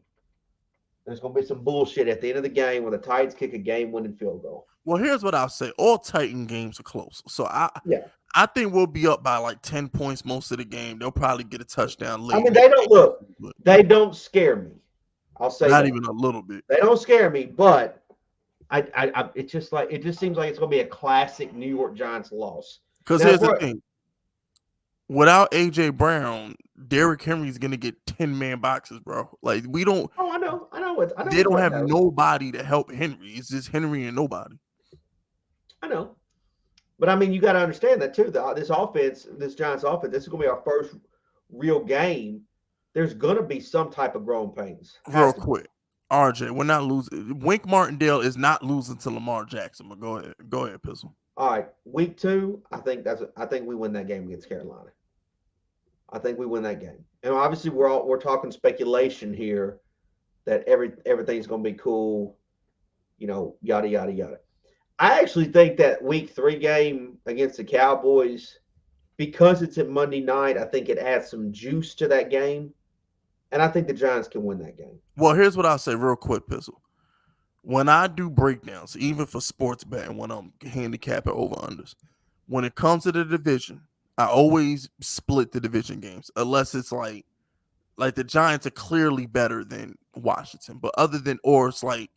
there's going to be some bullshit at the end of the game where the Titans kick a game-winning field goal. Well, here's what I'll say: all Titan games are close, so I think we'll be up by like 10 points most of the game. They'll probably get a touchdown late. I mean, they don't scare me. I'll say not even a little bit. They don't scare me, but it just seems like it's going to be a classic New York Giants loss. Because here's the thing: without AJ Brown, Derrick Henry's going to get 10-man boxes, bro. Like we don't. Oh, I know. They don't have nobody to help Henry. It's just Henry and nobody. I know. But I mean, you got to understand that too. This Giants offense, this is going to be our first real game. There's going to be some type of growing pains. Real quick, RJ, we're not losing. Wink Martindale is not losing to Lamar Jackson. But go ahead, Pistol. All right, week 2, I think we win that game against Carolina. I think we win that game, and obviously we're talking speculation here that everything's going to be cool, yada yada yada. I actually think that week 3 game against the Cowboys, because it's at Monday night, I think it adds some juice to that game. And I think the Giants can win that game. Well, here's what I'll say real quick, Pistol. When I do breakdowns, even for sports betting, when I'm handicapping over-unders, when it comes to the division, I always split the division games, unless it's like the Giants are clearly better than Washington. But other than, or it's like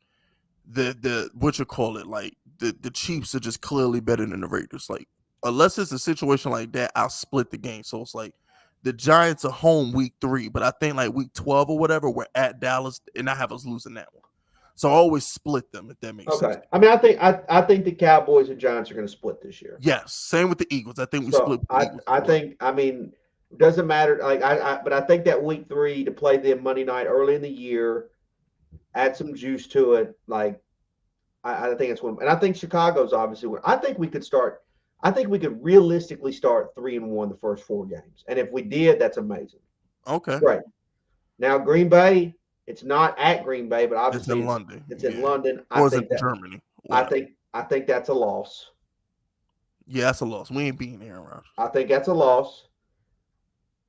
what you call it, like the Chiefs are just clearly better than the Raiders. Like, unless it's a situation like that, I'll split the game. So it's like the Giants are home week 3, but I think like week 12 or whatever, we're at Dallas, and I have us losing that one. So I always split them, if that makes sense. Okay. I mean, I think the Cowboys and Giants are going to split this year. Yes. Same with the Eagles. I think we split with the Eagles. I mean, it doesn't matter. Like but I think that week 3 to play them Monday night early in the year, add some juice to it. Like, I think it's one. And I think Chicago's obviously one. I think we could realistically start 3-1 the first 4 games. And if we did, that's amazing. Okay. Great. Now, Green Bay, it's not at Green Bay, but obviously it's in London. It's in London. Or is it Germany? Whatever. I think that's a loss. Yeah, that's a loss. We ain't beating Aaron Rodgers. I think that's a loss.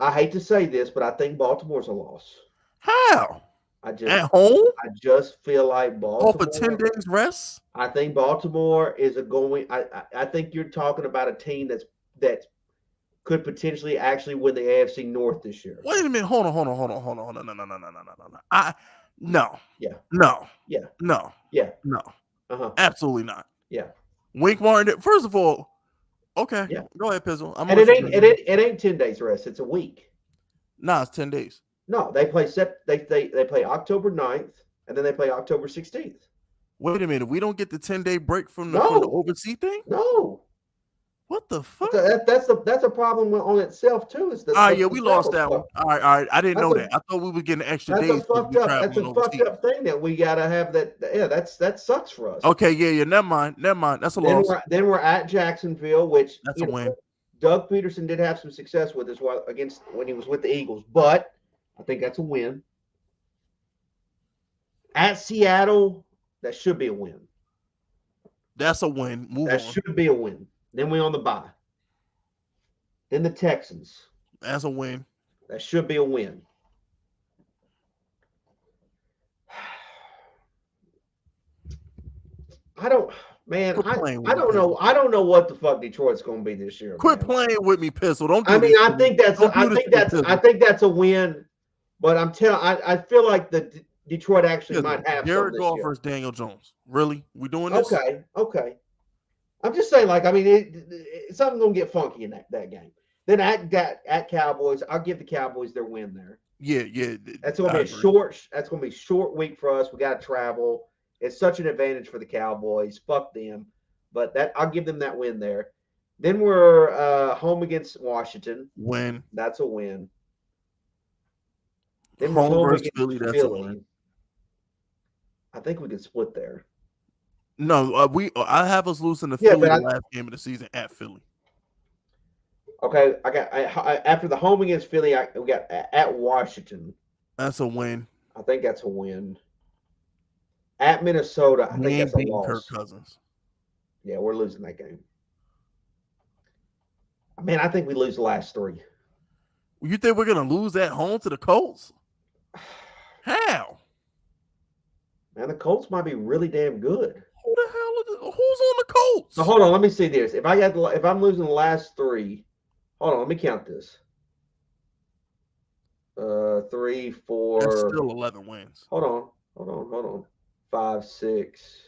I hate to say this, but I think Baltimore's a loss. How? At home? I just feel like Baltimore. For 10 days rest? I think Baltimore is I think you're talking about a team that could potentially actually win the AFC North this year. Wait a minute. Hold on. No. Yeah. No. Yeah. No. Yeah. No. Absolutely not. Yeah. Wink Martin. First of all, okay. Yeah. Go ahead, Pizzle. And it ain't 10 days rest. It's a week. Nah, it's 10 days. No, they play they play October 9th, and then they play October 16th. Wait a minute. We don't get the 10-day break from the overseas thing? No. What the fuck? That's a problem on itself too. We lost that one. All right. I didn't know that. I thought we were getting extra days. That's a fucked up thing that we gotta have. That sucks for us. Okay, yeah. Never mind. That's a loss. Then we're at Jacksonville, which that's a win. Doug Peterson did have some success with when he was with the Eagles, but I think that's a win. At Seattle, That should be a win. That's a win. Move That on. should be a win. Then we on the bye. Then the Texans. That's a win. That should be a win. I don't, man. Quit playing with I me, don't know. Pistol. I don't know what the fuck Detroit's going to be this year. Quit man. playing with me, Pistol. Don't do I mean, this I to me. think that's. Don't do I this think to me, that's. I Pistol. think that's a win. But I'm telling. I feel like the Detroit actually Pistol, might have Jared something Goff this year. versus Daniel Jones. Really? We doing this? Okay. I'm just saying, like, I mean, something's gonna get funky in that game. Then at Cowboys, I'll give the Cowboys their win there. Yeah. That's gonna be a short. That's gonna be a short week for us. We got to travel. It's such an advantage for the Cowboys. Fuck them. But I'll give them that win there. Then we're home against Washington. Win. That's a win. Then we're home versus Philly. That's a win. I think we can split there. No, I have us losing to Philly the last game of the season at Philly. Okay, after the home against Philly, we got at Washington. That's a win. I think that's a win. At Minnesota, I think that's a loss. Kirk Cousins. Yeah, we're losing that game. Man, I think we lose the last three. You think we're gonna lose at home to the Colts? How? Man, the Colts might be really damn good. Who the hell who's on the Colts? So hold on, let me see this. If I'm losing the last three, hold on, let me count this. 3, 4. That's still 11 wins. Hold on. 5, 6,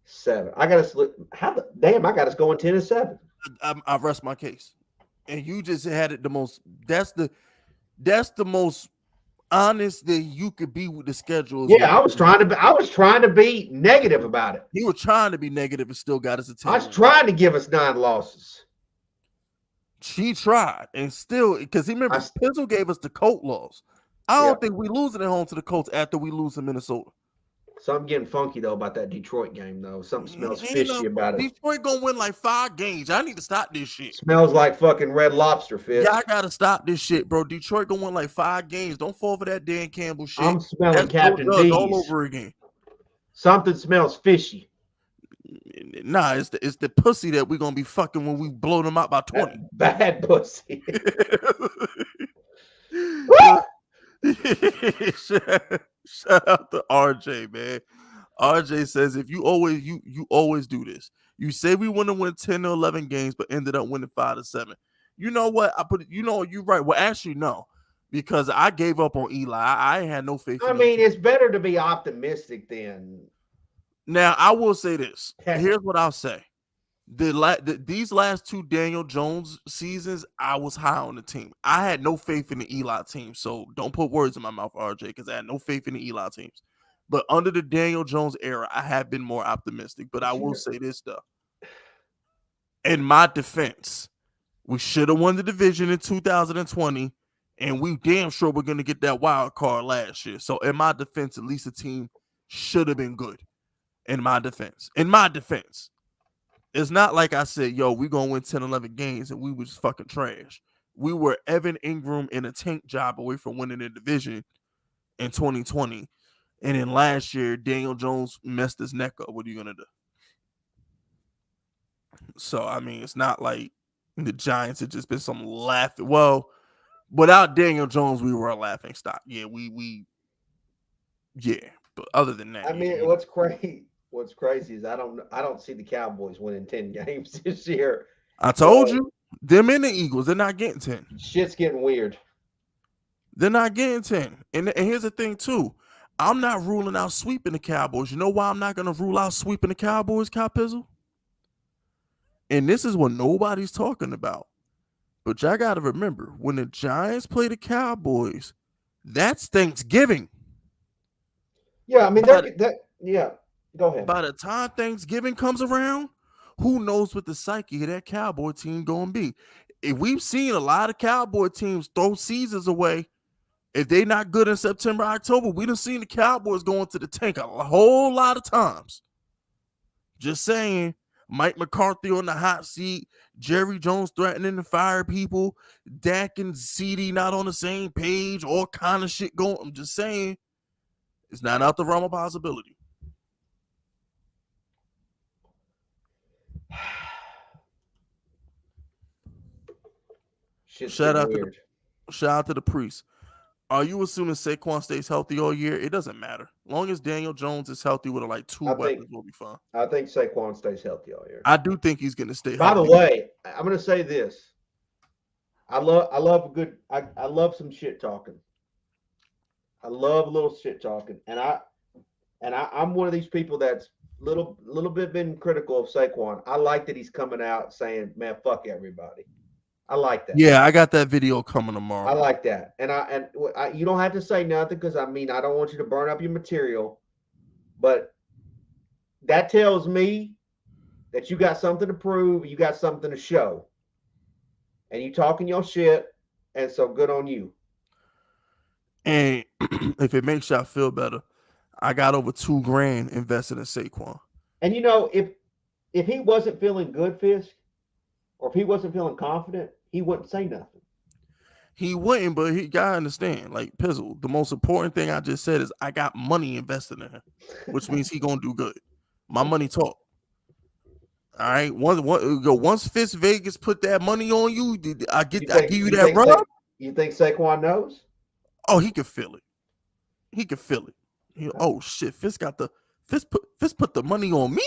7. I got us. Damn! I got us going 10-7. I rest my case, and you just had it the most. That's the most honest that you could be with the schedule. Yeah, I was trying to be negative about it. You were trying to be negative and still got us a 10. I was trying to give us 9 losses. She tried and still, because he remember Pizzle gave us the Colt loss. I don't think we losing at home to the Colts after we lose in Minnesota. Something getting funky though about that Detroit game though. Something smells fishy about it. Detroit gonna win like 5 games. I need to stop this shit. Smells like fucking Red Lobster fish. Yeah, I gotta stop this shit, bro. Detroit gonna win like 5 games. Don't fall for that Dan Campbell shit. I'm smelling Captain D's all over again. Something smells fishy. Nah, it's the pussy that we're gonna be fucking when we blow them out by 20. Bad pussy. Shout out to RJ, man. RJ says if you always do this. You say we want to win 10 or 11 games, but ended up winning 5 to 7. You know what? You're right. Well, actually, no, because I gave up on Eli. I had no faith. I mean, it's better to be optimistic than. Now, I will say this. Here's what I'll say. These last 2 Daniel Jones seasons, I was high on the team. I had no faith in the Eli team, so don't put words in my mouth, RJ, because I had no faith in the Eli teams. But under the Daniel Jones era, I have been more optimistic. But I will say this, though. In my defense, we should have won the division in 2020, and we damn sure we're going to get that wild card last year. So in my defense, at least the team should have been good. In my defense. It's not like I said, yo, we're going to win 10, 11 games and we were just fucking trash. We were Evan Ingram in a tank job away from winning the division in 2020. And then last year, Daniel Jones messed his neck up. What are you going to do? So, I mean, it's not like the Giants had just been some laughing. Well, without Daniel Jones, we were a laughing stock. Yeah, yeah. But other than that. I mean, what's crazy is I don't see the Cowboys winning 10 games this year. I told you, them and the Eagles, they're not getting 10. Shit's getting weird. They're not getting 10. And here's the thing, too. I'm not ruling out sweeping the Cowboys. You know why I'm not going to rule out sweeping the Cowboys, Kyle Pizzle? And this is what nobody's talking about. But y'all got to remember, when the Giants play the Cowboys, that's Thanksgiving. Yeah, I mean, yeah. Go ahead. By the time Thanksgiving comes around, who knows what the psyche of that Cowboy team going to be? If we've seen a lot of Cowboy teams throw seasons away, if they're not good in September, October, we done seen the Cowboys going to the tank a whole lot of times. Just saying, Mike McCarthy on the hot seat, Jerry Jones threatening to fire people, Dak and CD not on the same page, all kind of shit going. I'm just saying, It's not out the realm of possibility. Shit's Shout getting out weird. to the priest. Are you assuming Saquon stays healthy all year? It doesn't matter. Long as Daniel Jones is healthy with like 2 weapons, we'll be fine. I think Saquon stays healthy all year. I do think he's going to stay By healthy. the way, I'm going to say this. I love some shit talking. I love a little shit talking, and I'm one of these people that's little bit been critical of Saquon. I like that he's coming out saying, "Man, fuck everybody." I like that. Yeah, I got that video coming tomorrow. I like that, and you don't have to say nothing because I don't want you to burn up your material, but that tells me that you got something to prove, you got something to show, and you talking your shit, and so good on you. And if it makes y'all feel better, I got over $2,000 invested in Saquon. And if he wasn't feeling good, Fisk, or if he wasn't feeling confident, he wouldn't say nothing. He wouldn't, but he gotta understand, like Pizzle, the most important thing I just said is I got money invested in him, which means he gonna do good. My money talk. All right. Once Fitz Vegas put that money on you, I give you that rub. You think Saquon knows? Oh, he can feel it. He can feel it. Oh shit, Fitz put the money on me.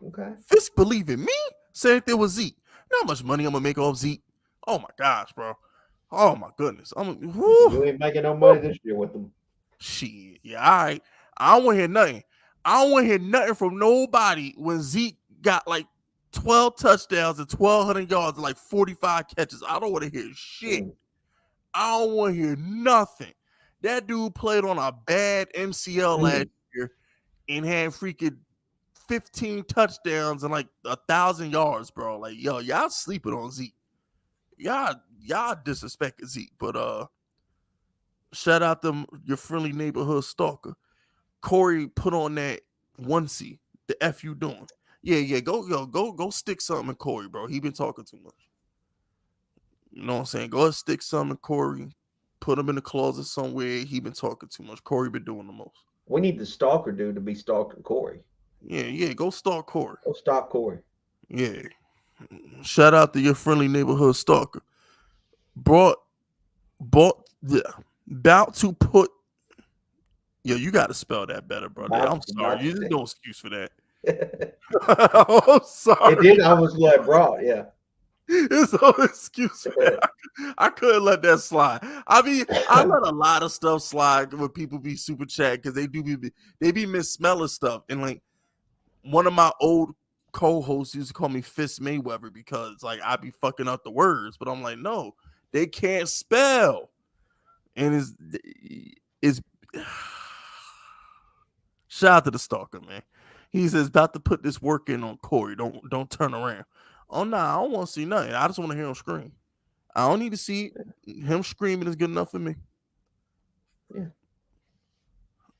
Okay. Fitz believe in me. Said there was Zeke. Know how much money I'm gonna make off Zeke? Oh my gosh, bro. Oh my goodness. You ain't making no money this year with them. Shit. Yeah, all right. I don't want to hear nothing. I don't want to hear nothing from nobody when Zeke got like 12 touchdowns and 1,200 yards and like 45 catches. I don't want to hear shit. I don't want to hear nothing. That dude played on a bad MCL last year and had freaking 15 touchdowns and like 1,000 yards, bro. Like, yo, y'all sleeping on Zeke. Y'all disrespecting Zeke. But shout out to your friendly neighborhood stalker. Corey put on that onesie. The F you doing? Yeah. Go stick something in Corey, bro. He been talking too much. You know what I'm saying? Go ahead, stick something in Corey. Put him in the closet somewhere. He been talking too much. Corey been doing the most. We need the stalker dude to be stalking Corey. Yeah. Go stalk Corey. Go stalk Corey. Yeah. Shout out to your friendly neighborhood stalker. About to put. Yo, you got to spell that better, brother. I'm sorry. There's no excuse for that. I'm sorry. It did. I was like, bro, yeah. There's no excuse for that. I couldn't let that slide. I mean, I let a lot of stuff slide when people be super chat because they be missmelling stuff. And like one of my old co-hosts used to call me Fist Mayweather because like I be fucking up the words, but I'm like, no, they can't spell. And it's shout out to the stalker, man. He says about to put this work in on Corey. Don't turn around. Oh no, I don't want to see nothing. I just want to hear him scream. I don't need to see him screaming is good enough for me. Yeah.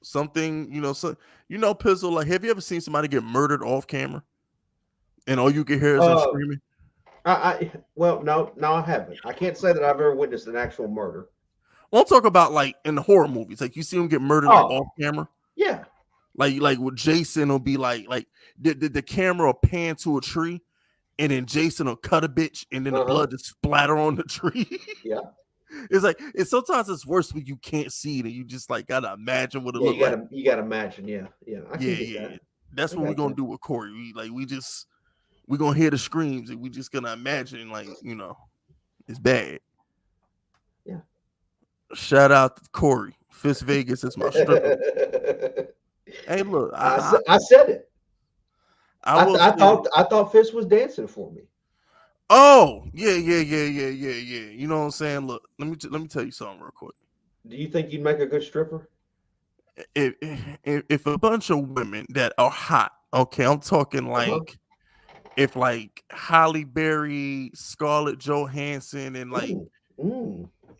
Something, Pizzle, like, have you ever seen somebody get murdered off camera? And all you can hear is him screaming? Well, no, I haven't. I can't say that I've ever witnessed an actual murder. Well, I'm talking about like in the horror movies, like you see him get murdered like, off camera. Yeah. Like with Jason will be like the camera will pan to a tree. And then Jason will cut a bitch, and then the blood just splatter on the tree. Yeah, it's like sometimes it's worse when you can't see it, and you just like gotta imagine what it looks like. You gotta imagine, yeah. That. That's what we're gonna do with Corey. We're gonna hear the screams, and we just gonna imagine it's bad. Yeah. Shout out to Corey. Fist Vegas is my stripper. Hey, look, I said it. I thought Fist was dancing for me. Oh, yeah. You know what I'm saying? Look, let me tell you something real quick. Do you think you'd make a good stripper? If a bunch of women that are hot, okay, I'm talking like if like Halle Berry, Scarlett Johansson, and like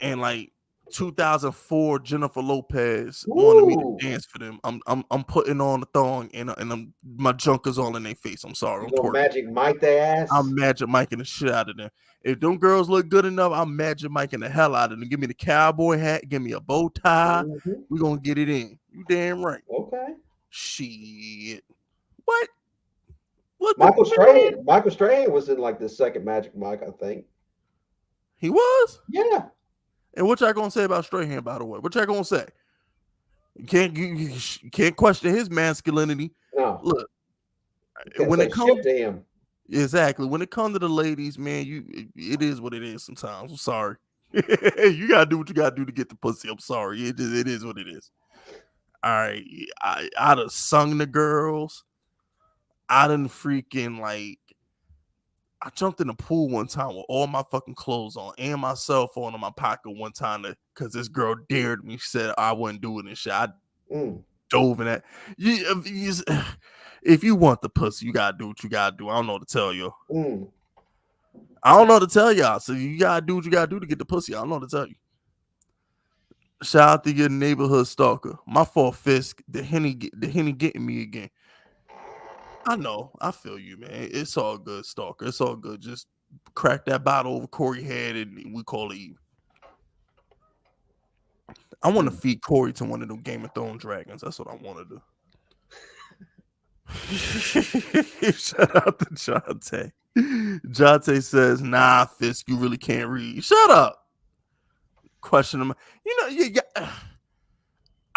and like 2004 Jennifer Lopez wanted me to Ooh, dance for them. I'm putting on the thong and my junk is all in their face. I'm sorry, you I'm gonna twerking. Magic Mike their I'm ass? Magic Miking the shit out of them. If them girls look good enough, I'm Magic Miking the hell out of them. Give me the cowboy hat, give me a bow tie. Mm-hmm. We gonna get it in. You damn right. Okay. Shit. What? What the Michael man? Strahan. Michael Strahan was in like the second Magic Mike, I think. He was? Yeah. And what y'all gonna say about Strahan, by the way? What y'all gonna say? You can't question his masculinity. No, Look, you can't when say it comes shit to him. exactly when it comes to the ladies, man, it is what it is. Sometimes I'm sorry. You gotta do what you gotta do to get the pussy. I'm sorry. It is what it is. All right, I done sung the girls. I done freaking like. I jumped in the pool one time with all my fucking clothes on and my cell phone in my pocket one time because this girl dared me. She said I wouldn't do it and shit. I Mm, dove in that. If you want the pussy, you gotta do what you gotta do. I don't know what to tell you. mm. I don't know what to tell y'all. So you gotta do what you gotta do to get the pussy. I don't know what to tell you. Shout out to your neighborhood stalker. My fault, Fisk. The henny getting me again. I know. I feel you, man. It's all good, stalker. It's all good. Just crack that bottle over Corey's head and we call it even. I want to feed Corey to one of them Game of Thrones dragons. That's what I want to do. Shout out to Jonte. Jonte says, "Nah, Fisk, you really can't read." Shut up. Question him.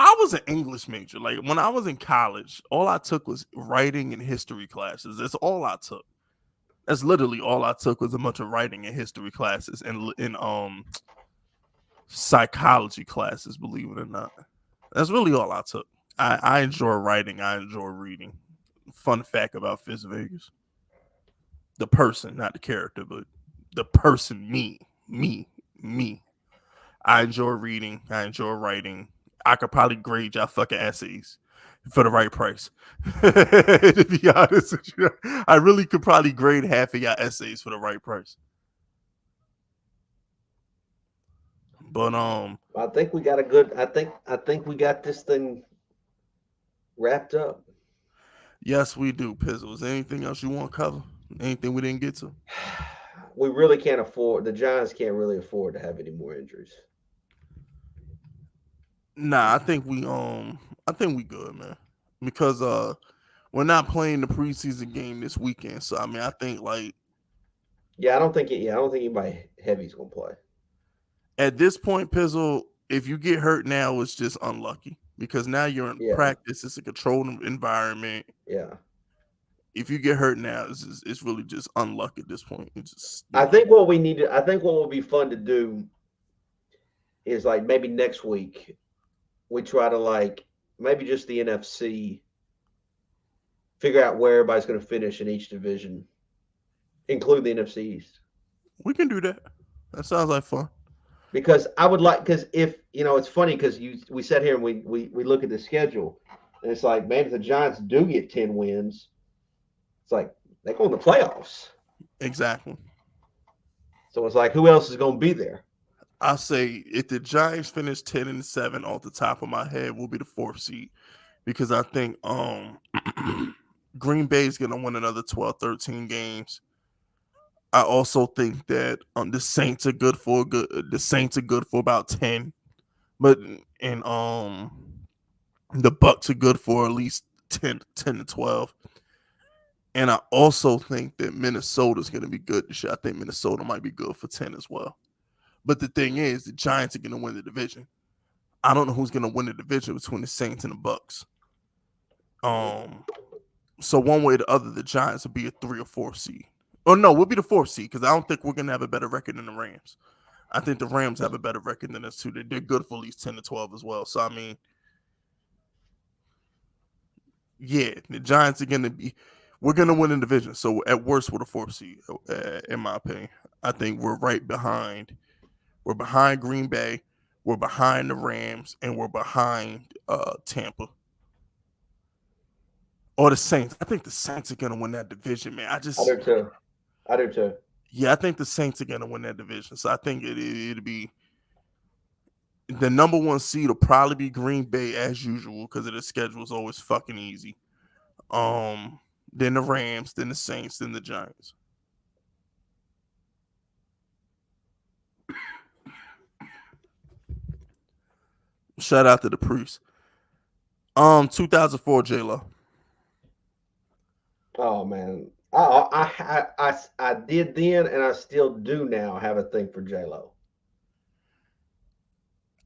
I was an English major. Like when I was in college, all I took was writing and history classes. That's all I took. That's literally all I took was a bunch of writing and history classes and in psychology classes. Believe it or not, that's really all I took. I enjoy writing. I enjoy reading. Fun fact about Fizz Vegas: the person, not the character, but the person, me. I enjoy reading. I enjoy writing. I could probably grade y'all fucking essays for the right price. To be honest with you, I really could probably grade half of y'all essays for the right price. But I think we got a good. I think we got this thing wrapped up. yes, we do. Pizzle. Is there anything else you want to cover? Anything we didn't get to? We really can't afford. The Giants can't really afford to have any more injuries. Nah, I think we good, man. Because we're not playing the preseason game this weekend. So I mean I think like Yeah, I don't think. Yeah, I don't think anybody heavy's gonna play. at this point, Pizzle, if you get hurt now, it's just unlucky. Because now you're in Yeah, practice, it's a controlled environment. yeah. If you get hurt now, it's really just unlucky at this point. It's just I think what we need to. I think what will be fun to do is like maybe next week we try to like maybe just the NFC figure out where everybody's going to finish in each division, include the NFC East. we can do that. That sounds like fun. Because I would like because if it's funny because we sat here and we look at the schedule and it's like man if the Giants do get 10 wins, it's like they go in the playoffs. Exactly. So it's like who else is going to be there? I say if the Giants finish 10-7 off the top of my head, we'll be the 4th seed. Because I think Green Bay is gonna win another 12, 13 games. I also think that the Saints are good for about 10. But and the Bucks are good for at least 10 to 12. And I also think that Minnesota's going to be good this year. I think Minnesota might be good for 10 as well. But the thing is, the Giants are going to win the division. I don't know who's going to win the division between the Saints and the Bucks. So one way or the other, the Giants will be a 3 or 4 seed. Oh no, we'll be the 4th seed because I don't think we're going to have a better record than the Rams. I think the Rams have a better record than us too. They're good for at least 10 to 12 as well. So I mean, yeah, the Giants are going to be. We're going to win the division. So at worst, we're the 4th seed, in my opinion. I think we're right behind. We're behind Green Bay. We're behind the Rams, and we're behind Tampa. Or the Saints. I think the Saints are going to win that division, man. I do too. I do too. Yeah, I think the Saints are going to win that division. So I think it'll be The number 1 seed will probably be Green Bay as usual because of the schedule is always fucking easy. Then the Rams, then the Saints, then the Giants. Shout out to the Priest. 2004 J-Lo. Oh man, I did then, and I still do now have a thing for J-Lo.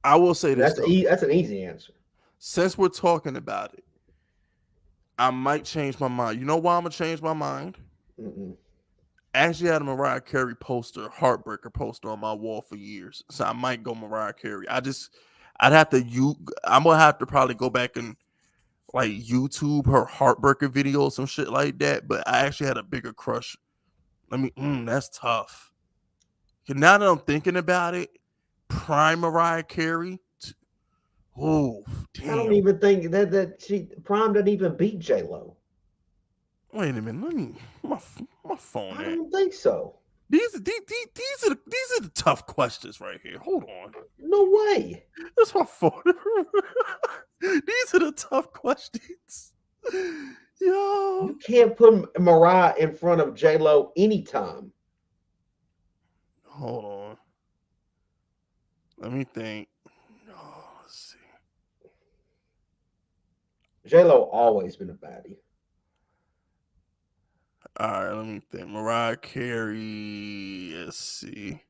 I will say this That's an easy answer. Since we're talking about it, I might change my mind. You know why I'm gonna change my mind? Mm-mm. I actually had a Mariah Carey poster, heartbreaker poster on my wall for years, so I might go Mariah Carey. I'd have to I'm gonna have to probably go back and like YouTube her heartbreaker video or some shit like that. But I actually had a bigger crush. That's tough. Now that I'm thinking about it, prime Mariah Carey. Oh, damn. I don't even think that Prime doesn't even beat J-Lo. Wait a minute. Let me my phone. I don't think so. These are the tough questions right here. Hold on. No way. That's my phone. These are the tough questions. Yo. You can't put Mariah in front of J-Lo anytime. Hold on. Let me think. Oh, let's see. J-Lo always been a baddie. All right, let me think. Mariah Carey. Let's see.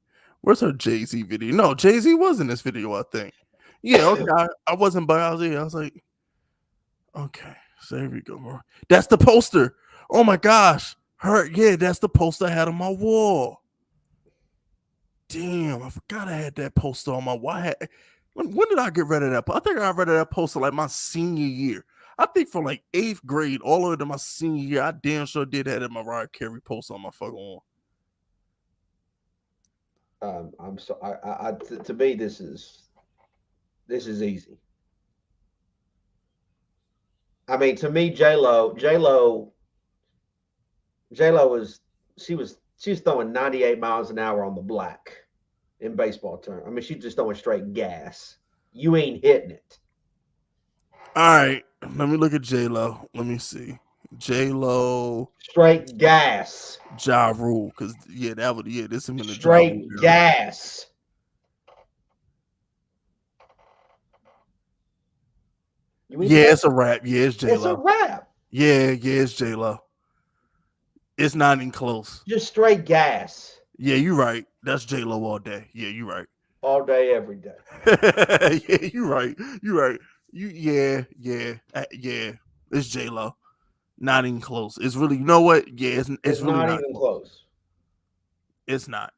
Where's her Jay-Z video? No, Jay-Z was in this video, I think. Yeah, okay. I wasn't, but I was like, okay. So here we go. That's the poster. Oh my gosh. That's the poster I had on my wall. Damn, I forgot I had that poster on my wall. When did I get rid of that? I think I got rid of that poster like my senior year. I think from like 8th grade all the way to my senior year, I damn sure did have that Mariah Carey poster on my fucking wall. I'm so to me this is easy. I mean, to me, J-Lo was she was throwing 98 miles an hour on the black in baseball terms. I mean, she's just throwing straight gas. You ain't hitting it. All right, let me look at J-Lo. Let me see. J-Lo. Straight gas. Ja Rule, because this is in the straight gas. Yeah, it's a rap. Yeah, it's J-Lo. It's a rap. Yeah, it's J-Lo. It's not even close. Just straight gas. Yeah, you're right. That's J-Lo all day. Yeah, you're right. All day, every day. Yeah, you're right. You're right. Yeah. It's J-Lo. Not even close. It's really, you know what? Yeah, it's really not even close. It's not.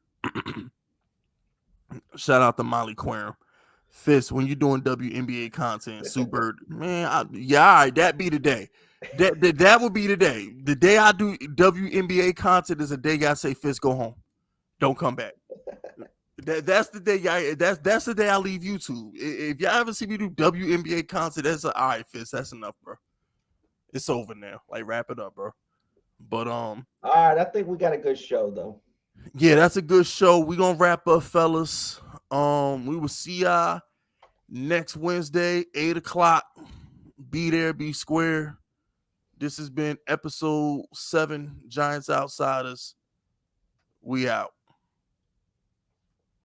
Shout out to Molly Querim. Fist, when you're doing WNBA content, super man, all right, that be the day. That would be the day. The day I do WNBA content is a day I say, Fist, go home, don't come back. That's the day. That's the day I leave YouTube. If y'all ever see me do WNBA content, that's all right, Fist. That's enough, bro. It's over now. Like, wrap it up, bro. But all right, I think we got a good show though. Yeah, that's a good show. We gonna wrap up, fellas. We will see y'all next Wednesday, 8:00. Be there, be square. This has been episode 7, Giants Outsiders. We out.